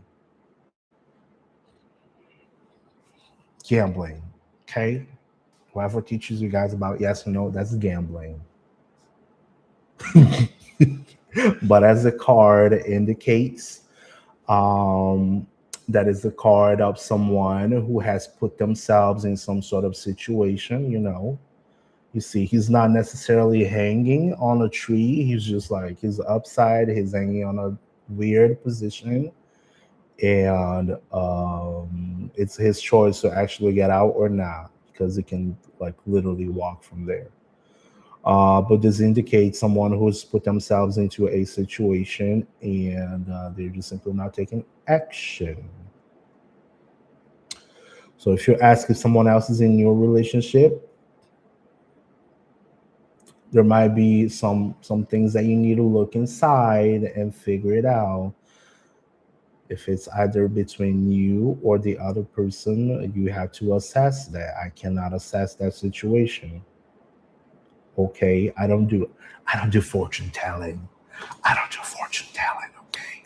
Gambling. Okay. Whoever teaches you guys about yes or no, that's gambling. But as the card indicates, um, that is the card of someone who has put themselves in some sort of situation. You see, he's not necessarily hanging on a tree. He's just like he's upside. He's hanging on a weird position, and it's his choice to actually get out or not because he can like literally walk from there. But this indicates someone who's put themselves into a situation and they're just simply not taking action. So if you ask if someone else is in your relationship, there might be some things that you need to look inside and figure it out. If it's either between you or the other person, you have to assess that. I cannot assess that situation. Okay, I don't do fortune telling. I don't do fortune telling. Okay.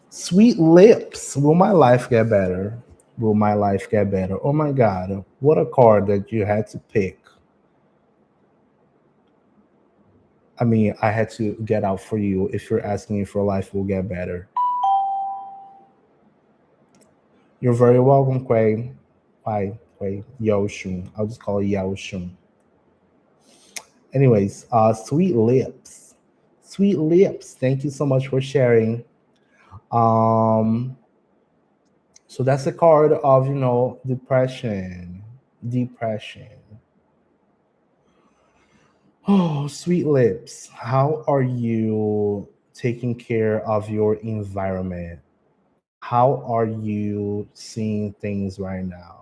Sweet lips. Will my life get better? Will my life get better? Oh my God, what a card that you had to pick. I mean, I had to get out for you if you're asking if your life will get better. You're very welcome, Quay. Bye, Quay. Yao Shun. I'll just call it Yao Shun. Anyways, sweet lips. Sweet lips. Thank you so much for sharing. Um, so that's the card of depression. Depression. Oh, sweet lips. How are you taking care of your environment? How are you seeing things right now?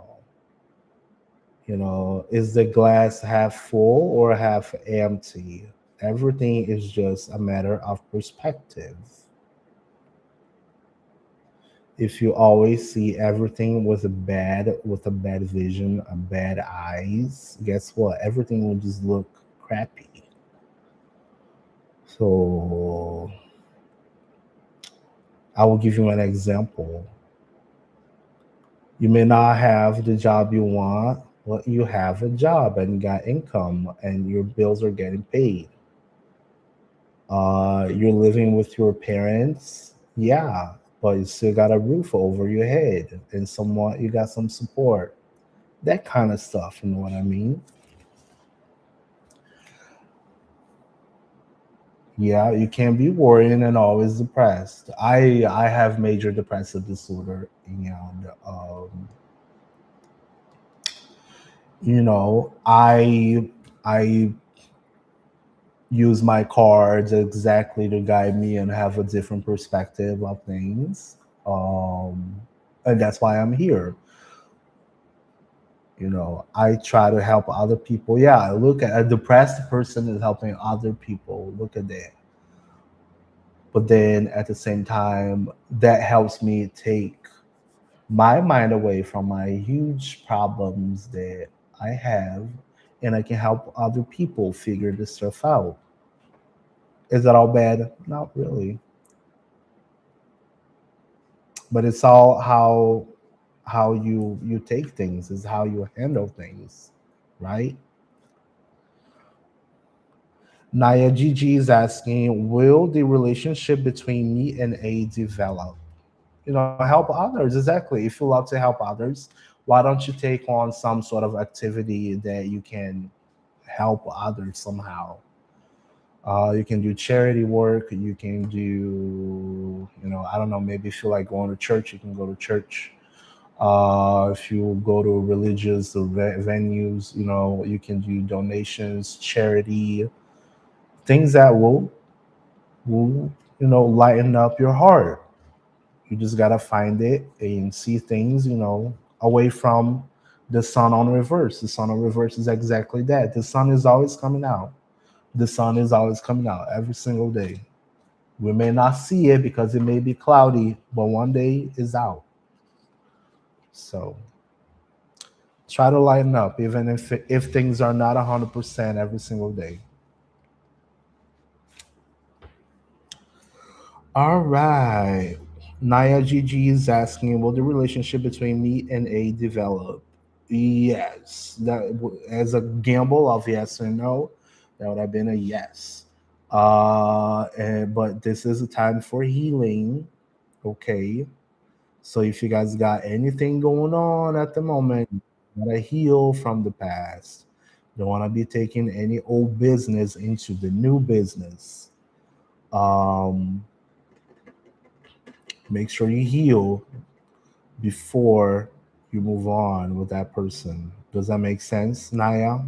Is the glass half full or half empty? Everything is just a matter of perspective. If you always see everything with a bad vision, a bad eyes, guess what? Everything will just look crappy. So I will give you an example. You may not have the job you want, but you have a job and you got income and your bills are getting paid. You're living with your parents, yeah, but you still got a roof over your head and someone you got some support. That kind of stuff, you know what I mean? Yeah, you can't be worrying and always depressed. I have major depressive disorder, and I use my cards exactly to guide me and have a different perspective of things. Um, and that's why I'm here. I try to help other people. Yeah, look at a depressed person is helping other people. Look at that. But then at the same time, that helps me take my mind away from my huge problems that I have, and I can help other people figure this stuff out. Is that all bad? Not really. But it's all how you take things, is how you handle things, right? Naya Gigi is asking, will the relationship between me and A develop? Help others. Exactly. If you love to help others, why don't you take on some sort of activity that you can help others somehow? You can do charity work. You can do, I don't know, maybe if you like going to church, you can go to church. If you go to religious venues, you can do donations, charity, things that will lighten up your heart. You just gotta find it and see things, away from the sun on reverse. The sun on reverse is exactly that. The sun is always coming out. The sun is always coming out every single day. We may not see it because it may be cloudy, but one day is out. So Try to lighten up, even if things are not 100% every single day. All right. Naya GG is asking, will the relationship between me and A develop? Yes. As a gamble of yes or no, that would have been a yes. But this is a time for healing. Okay. So if you guys got anything going on at the moment, you gotta heal from the past. Don't want to be taking any old business into the new business. Um, Make sure you heal before you move on with that person. Does that make sense, Naya?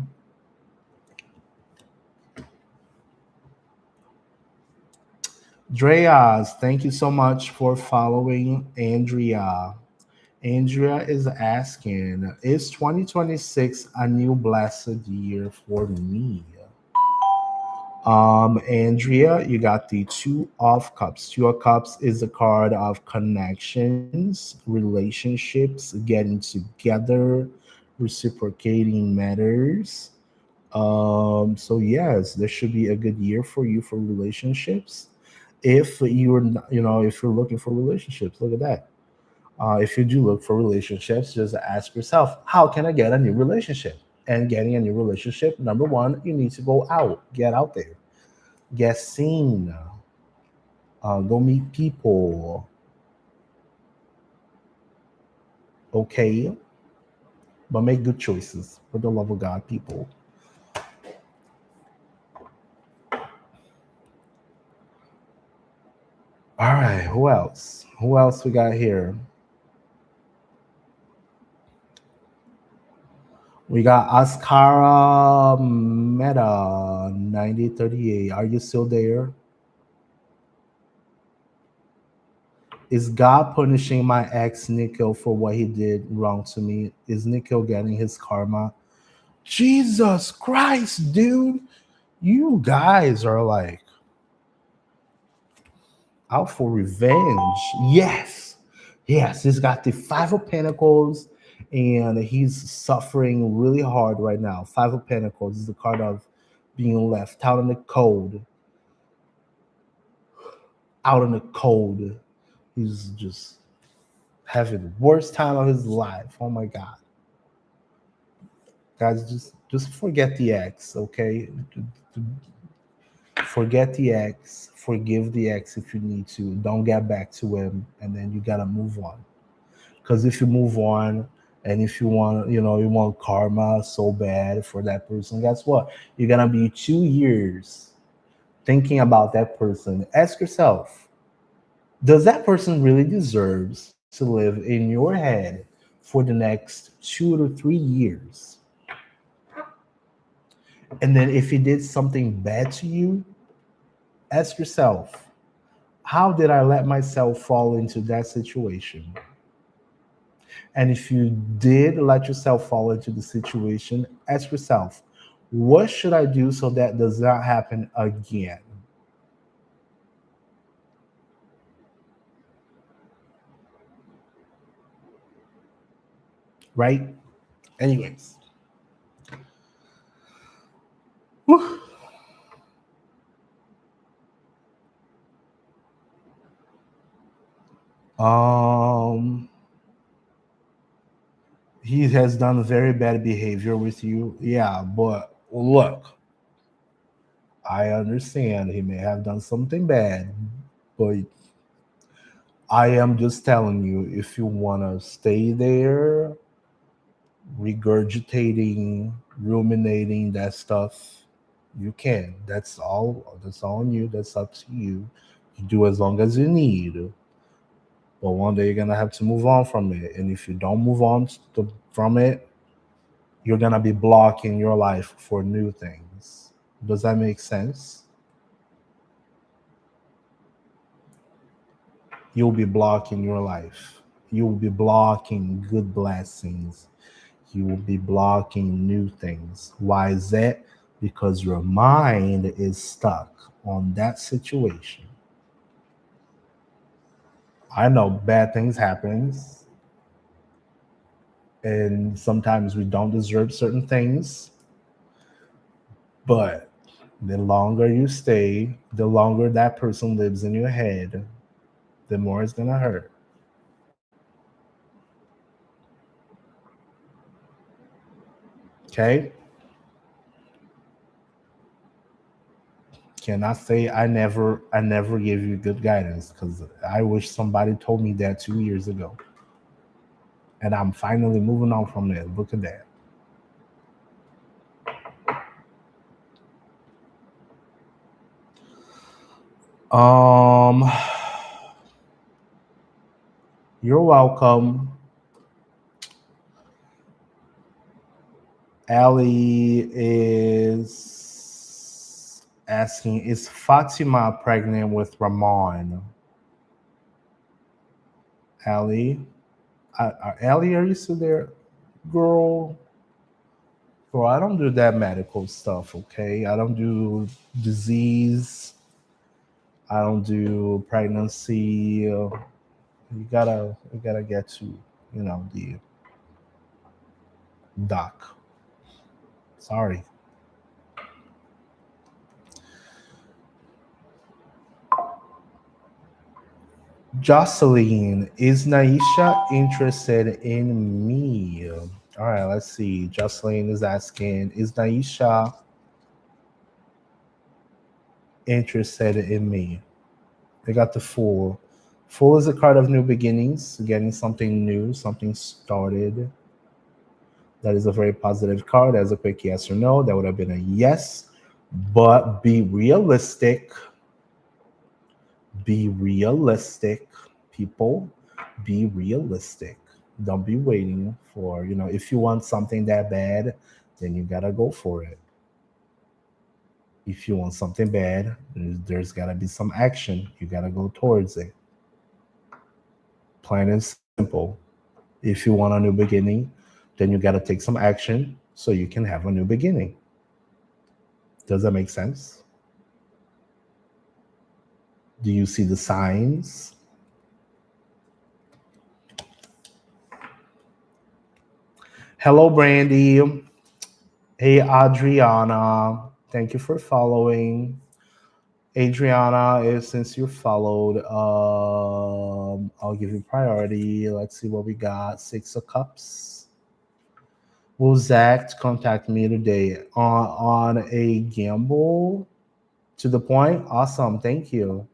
Dreas, thank you so much for following Andrea. Andrea is asking, is 2026 a new blessed year for me? Andrea, you got the Two of Cups. Two of Cups is a card of connections, relationships, getting together, reciprocating matters. So yes, this should be a good year for you for relationships. If you're, if you're looking for relationships, look at that. If you do look for relationships, just ask yourself, how can I get a new relationship? And getting a new relationship, number one, you need to go out, get out there, get seen, go meet people. Okay, but make good choices for the love of God, people. All right, who else? Who else we got here? We got Askara Meta 9038. Are you still there? Is God punishing my ex Nikhil for what he did wrong to me? Is Nikhil getting his karma? Jesus Christ, dude. You guys are like out for revenge. Yes. Yes, he's got the Five of Pentacles and he's suffering really hard right now. Five of Pentacles is the card of being left out in the cold. Out in the cold. He's just having the worst time of his life. Oh my God. Guys, just forget the ex, okay? Forget the ex, forgive the ex if you need to. Don't get back to him, and then you gotta move on. Because if you move on, and if you want, you want karma so bad for that person, guess what? You're gonna be 2 years thinking about that person. Ask yourself, does that person really deserves to live in your head for the next 2 to 3 years? And then if he did something bad to you, ask yourself, how did I let myself fall into that situation? And if you did let yourself fall into the situation, ask yourself, what should I do so that does not happen again? Right? Anyways. Whew. Um he has done very bad behavior with you. Yeah, but look, I understand he may have done something bad, but I am just telling you, if you want to stay there, regurgitating, ruminating that stuff, you can. That's all. That's on you. That's up to you. You do as long as you need. But one day you're gonna have to move on from it. And if you don't move on from it, you're gonna be blocking your life for new things. Does that make sense? You'll be blocking your life. You'll be blocking good blessings. You will be blocking new things. Why is that? Because your mind is stuck on that situation. I know bad things happens, and sometimes we don't deserve certain things. But the longer you stay, the longer that person lives in your head, the more it's gonna hurt. Okay? Cannot say I never gave you good guidance, because I wish somebody told me that 2 years ago. And I'm finally moving on from it. Look at that. Um you're welcome. Ali is asking, is Fatima pregnant with Ramon? Ali? Ali, are you still there? Girl, girl, I don't do that medical stuff, okay? I don't do disease. I don't do pregnancy. You gotta get to, the doc. Sorry. Jocelyn, is Naisha interested in me? All right, let's see. Jocelyn is asking, is Naisha interested in me? They got the Fool. Fool is a card of new beginnings, getting something new, something started. That is a very positive card. As a quick yes or no, that would have been a yes. But be realistic. Be realistic, people. Be realistic. Don't be waiting for, if you want something that bad, then you gotta go for it. If you want something bad, there's gotta be some action. You gotta go towards it. Plain and simple. If you want a new beginning, then you gotta take some action so you can have a new beginning. Does that make sense? Do you see the signs? Hello, Brandy. Hey, Adriana. Thank you for following. Adriana, since you followed, I'll give you priority. Let's see what we got. Six of Cups. Will Zach contact me today on a gamble? To the point? Awesome. Thank you.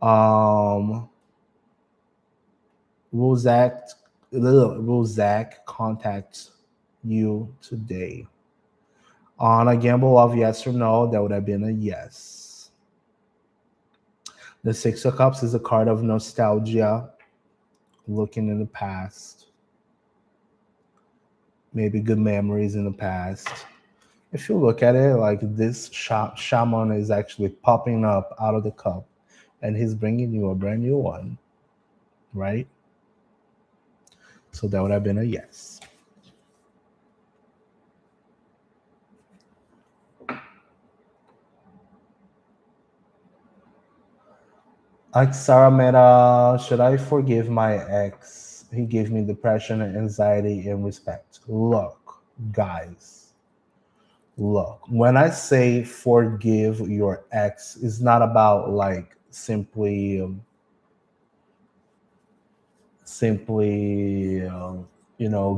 Um, will Zach will Zach contact you today? On a gamble of yes or no, that would have been a yes. The Six of Cups is a card of nostalgia, looking in the past. Maybe good memories in the past. If you look at it, like this shaman is actually popping up out of the cup, and he's bringing you a brand new one, right? So that would have been a yes. Sarameta, should I forgive my ex? He gave me depression and anxiety and respect. Look, guys, look, when I say forgive your ex, it's not about like simply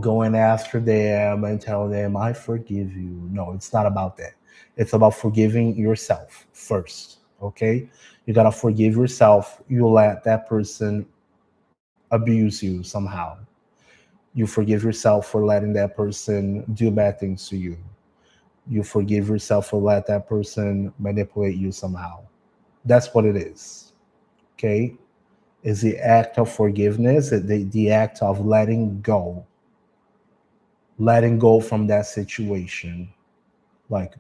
going after them and telling them I forgive you. No, it's not about that. It's about forgiving yourself first. Okay, you gotta forgive yourself. You let that person abuse you somehow. You forgive yourself for letting that person do bad things to you. You forgive yourself for let that person manipulate you somehow. That's what it is. Okay, is the act of forgiveness, the act of letting go from that situation. Like,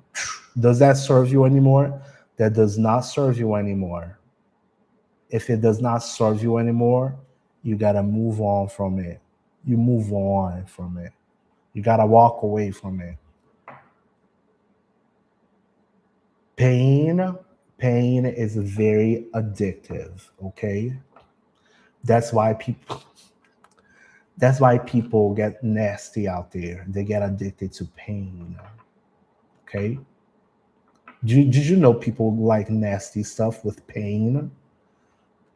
does that serve you anymore? That does not serve you anymore. If it does not serve you anymore, you got to move on from it. You move on from it. You got to walk away from it. Pain is very addictive, okay? That's why That's why people get nasty out there. They get addicted to pain. Okay? Did you know people like nasty stuff with pain?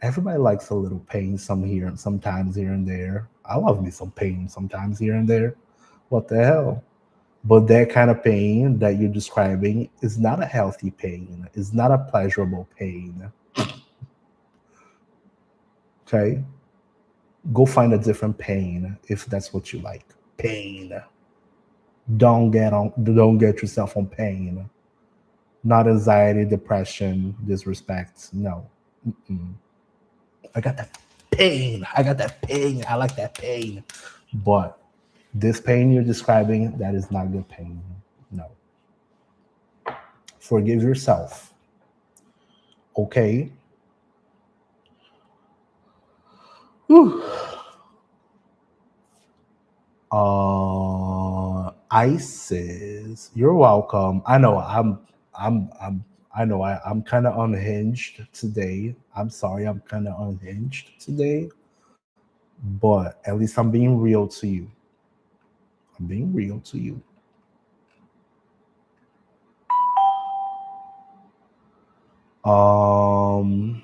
Everybody likes a little pain sometimes here and there. I love me some pain sometimes here and there. What the hell? But that kind of pain that you're describing is not a healthy pain. It's not a pleasurable pain. Okay? Go find a different pain if that's what you like. Pain. Don't get yourself on pain. Not anxiety, depression, disrespect. No. Mm-mm. I got that pain. I got that pain. I like that pain. But this pain you're describing, that is not good pain. No. Forgive yourself. Okay? Whew. Isis, you're welcome. I know I'm kind of unhinged today. I'm sorry, I'm kind of unhinged today, but at least I'm being real to you. I'm being real to you. Um,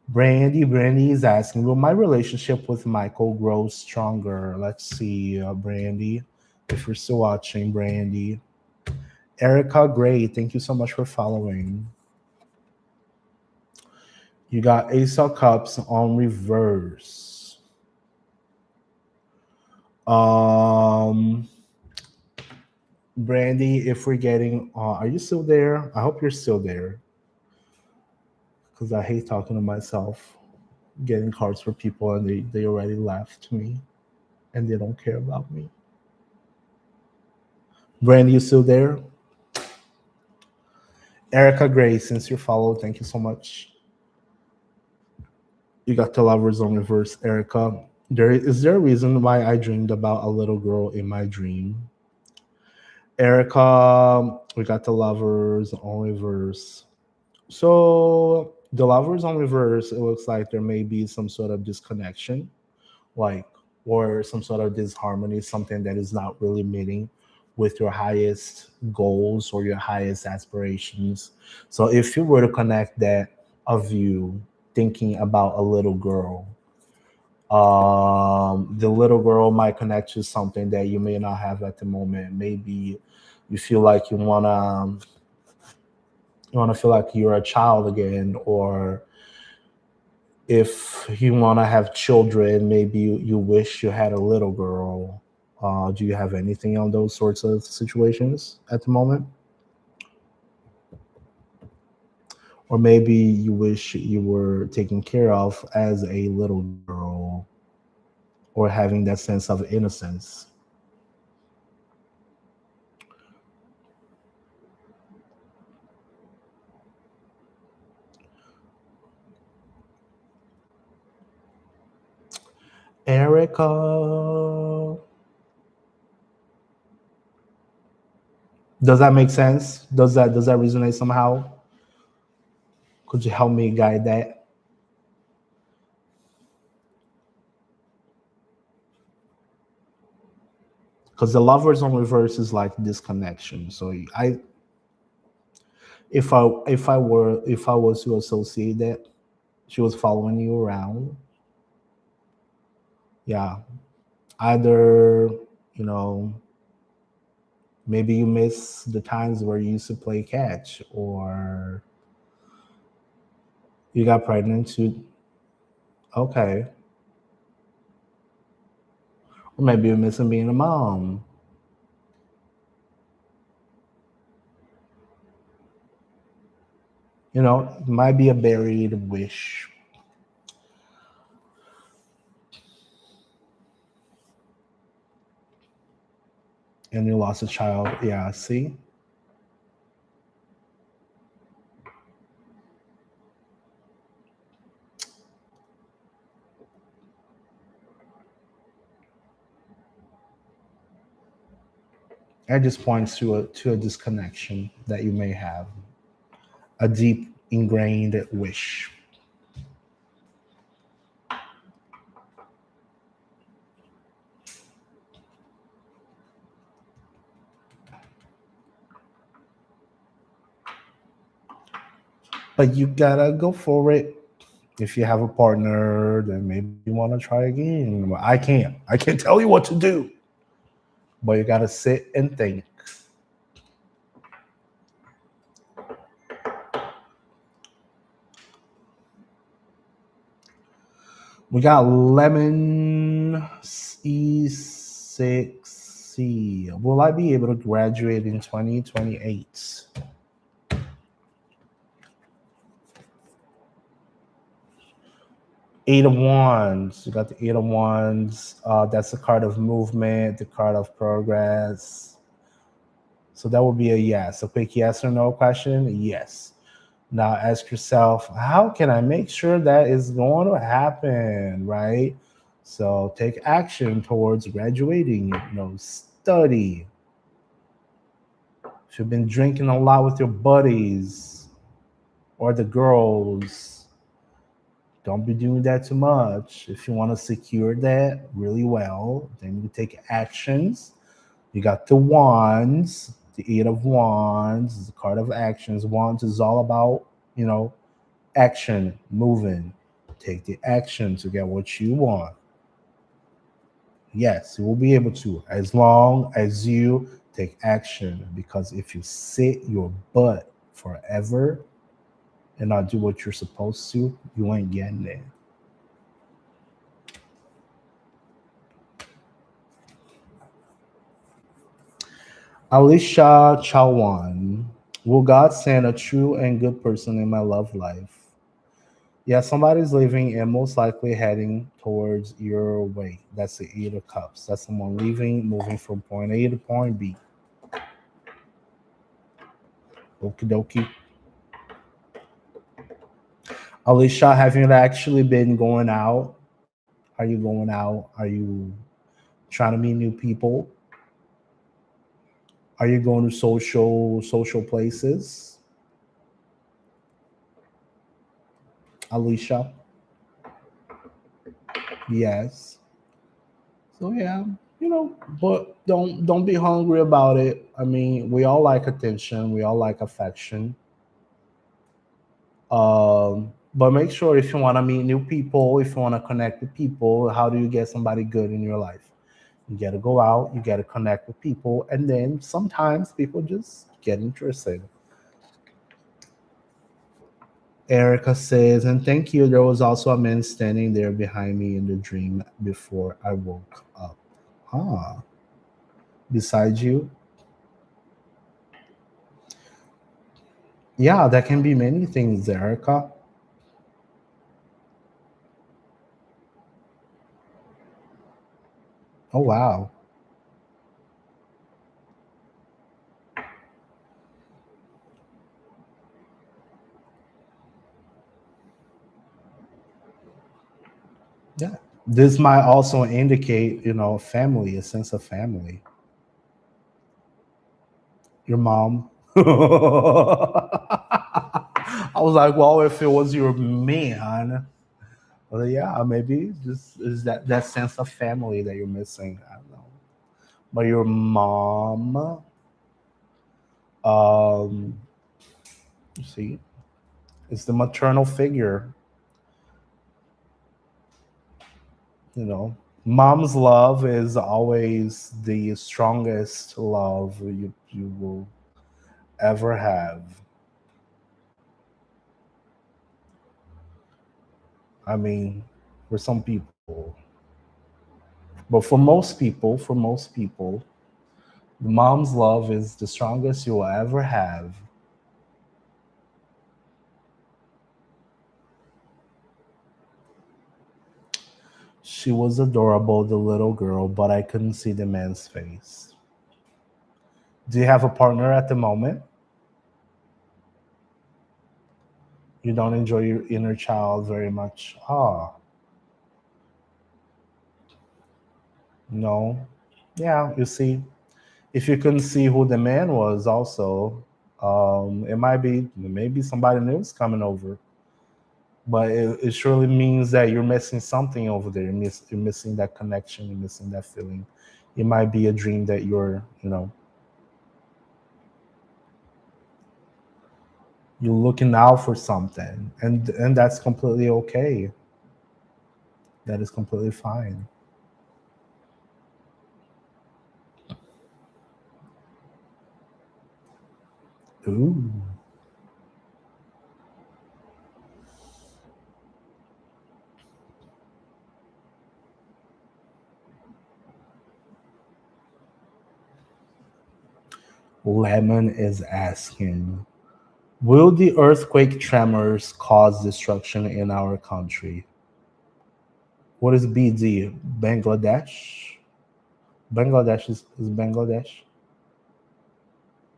Brandy is asking, will my relationship with Michael grow stronger? Let's see, Brandy, if you're still watching, Brandy. Erica Gray, thank you so much for following. You got Ace of Cups on reverse. Brandy, if we're getting, are you still there? I hope you're still there, because I hate talking to myself, getting cards for people and they already left me and they don't care about me. Brandy, you still there? Erica Gray, since you followed, thank you so much. You got the Lovers on reverse, Erica. Is there a reason why I dreamed about a little girl in my dream? Erica, we got the Lovers on reverse. So the Lovers on reverse, it looks like there may be some sort of disconnection, like, or some sort of disharmony, something that is not really meeting with your highest goals or your highest aspirations. So if you were to connect that of you thinking about a little girl, the little girl might connect to something that you may not have at the moment. Maybe you feel like you want to feel like you're a child again, or if you want to have children, maybe you wish you had a little girl. Do you have anything on those sorts of situations at the moment? Or maybe you wish you were taken care of as a little girl, or having that sense of innocence. Erica, does that make sense? Does that resonate somehow? Could you help me guide that? Because the Lovers on reverse is like disconnection. So if I was to associate that, she was following you around. Yeah, either, you know, maybe you miss the times where you used to play catch, or you got pregnant too. Okay, or maybe you're missing being a mom. It might be a buried wish, and you lost a child. Yeah, see. That just points to a disconnection that you may have, a deep ingrained wish. But you gotta go for it. If you have a partner, then maybe you want to try again. I can't tell you what to do, but you gotta sit and think. We got lemon E6C. Will I be able to graduate in 2028? Eight of Wands. You got the Eight of Wands. That's the card of movement, the card of progress. So that would be a yes. A quick yes or no question? Yes. Now ask yourself, how can I make sure that is going to happen, right? So take action towards graduating, study. If you've been drinking a lot with your buddies or the girls, don't be doing that too much. If you want to secure that really well, then you take actions. You got the wands, the Eight of Wands, is the card of actions. Wands is all about, action, moving. Take the action to get what you want. Yes, you will be able to, as long as you take action. Because if you sit your butt forever and not do what you're supposed to, you ain't getting there. Alicia Chawan. Will God send a true and good person in my love life? Yeah, somebody's leaving and most likely heading towards your way. That's the Eight of Cups. That's someone leaving, moving from point A to point B. Okie dokie. Alicia, have you actually been going out? Are you going out? Are you trying to meet new people? Are you going to social places? Alicia? Yes. So yeah, but don't be hungry about it. I mean, we all like attention, we all like affection. But make sure if you want to meet new people, if you want to connect with people, how do you get somebody good in your life? You got to go out, you got to connect with people, and then sometimes people just get interested. Erica says, and thank you. There was also a man standing there behind me in the dream before I woke up. Huh. Beside you? Yeah, that can be many things, Erica. Oh, wow. Yeah. This might also indicate, family, a sense of family. Your mom. I was like, well, if it was your man, well, yeah, maybe just is that sense of family that you're missing. I don't know. But your mom, um, you see, it's the maternal figure. Mom's love is always the strongest love you will ever have. I mean, for some people, but for most people, mom's love is the strongest you'll ever have. She was adorable, the little girl, but I couldn't see the man's face. Do you have a partner at the moment? You don't enjoy your inner child very much. Ah, no. Yeah, you see, if you couldn't see who the man was, also, it might be maybe somebody new is coming over, but it surely means that you're missing something over there. You're missing that connection. You're missing that feeling. It might be a dream that you're You're looking out for something, and that's completely okay. That is completely fine. Ooh. Lemon is asking, will the earthquake tremors cause destruction in our country? What is BD? Bangladesh? Bangladesh is Bangladesh?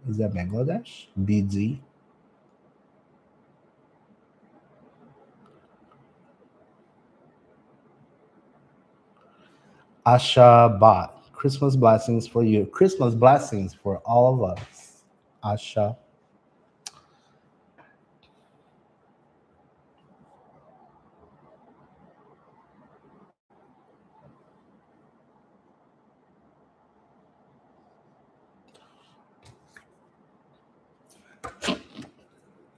Is that Bangladesh? BD? Asha Bot. Christmas blessings for you. Christmas blessings for all of us. Asha.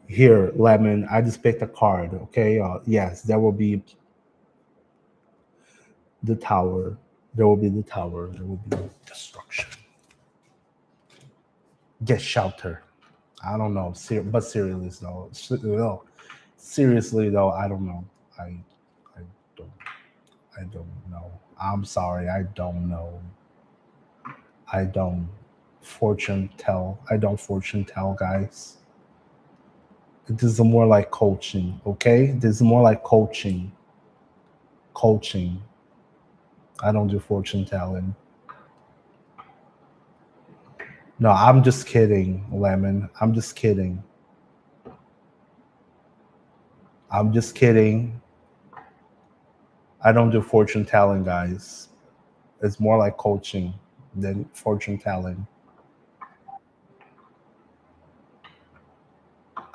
Here, Lemon, I just picked a card, okay? Yes, there will be the tower. There will be the tower. There will be destruction. Get shelter. I don't know. But seriously, though, no. Seriously though, I don't know. I don't. I don't know. I'm sorry. I don't know. I don't fortune tell. I don't fortune tell, guys. This is more like coaching. Okay, this is more like coaching. Coaching. I don't do fortune telling. No, I'm just kidding, Lemon. I'm just kidding. I'm just kidding. I don't do fortune telling, guys. It's more like coaching than fortune telling.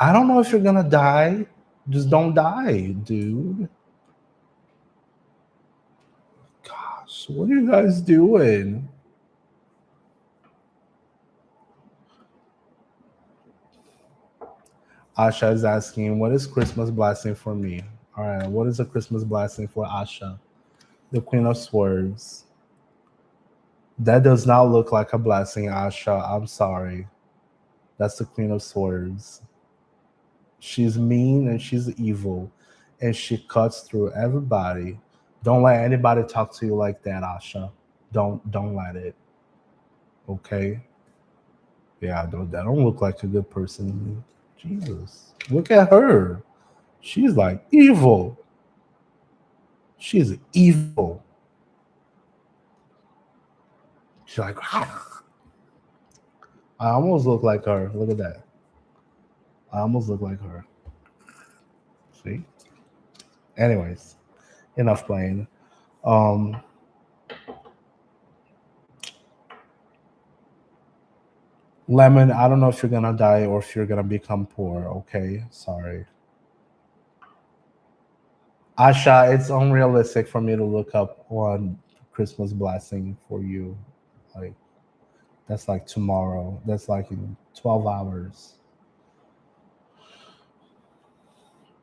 I don't know if you're gonna die. Just don't die, dude. Gosh, what are you guys doing? Asha is asking, what is Christmas blessing for me? All right, what is a Christmas blessing for Asha? The Queen of Swords. That does not look like a blessing, Asha. I'm sorry. That's the Queen of Swords. She's mean and she's evil, and she cuts through everybody. Don't let anybody talk to you like that, Asha. Don't let it. Okay. Yeah, that don't look like a good person to me. Jesus. Look at her. She's like evil. She's evil. She's like, "Ah." I almost look like her. Look at that. I almost look like her. See? Anyways, enough playing. Um, Lemon, I don't know if you're gonna die or if you're gonna become poor, okay? Sorry. Asha, it's unrealistic for me to look up one Christmas blessing for you. Like, that's like tomorrow. That's like in 12 hours.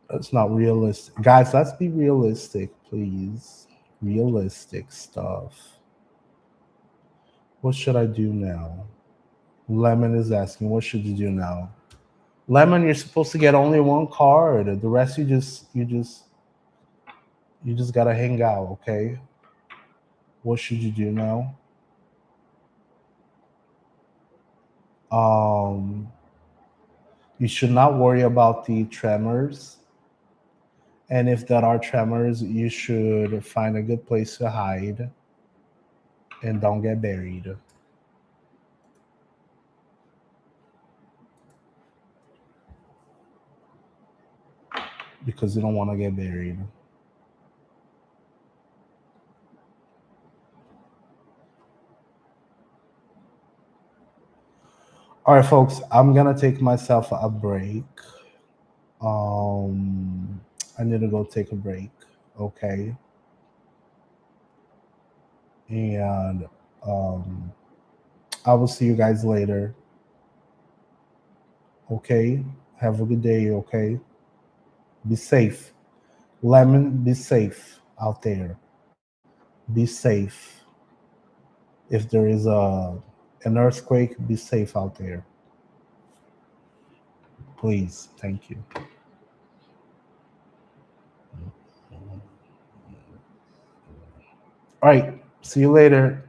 That's not realistic. Guys, let's be realistic, please. Realistic stuff. What should I do now? Lemon is asking, what should you do now? Lemon, you're supposed to get only one card. The rest you just gotta hang out, okay? What should you do now? Um, you should not worry about the tremors. And if there are tremors, you should find a good place to hide and don't get buried because you don't want to get buried. All right, folks, I'm gonna take myself a break. Um, I need to go take a break. Okay, and um, I will see you guys later. Okay. Have a good day, okay? Be safe. Lemon, be safe out there. Be safe. If there is an earthquake, be safe out there. Please. Thank you. All right. See you later.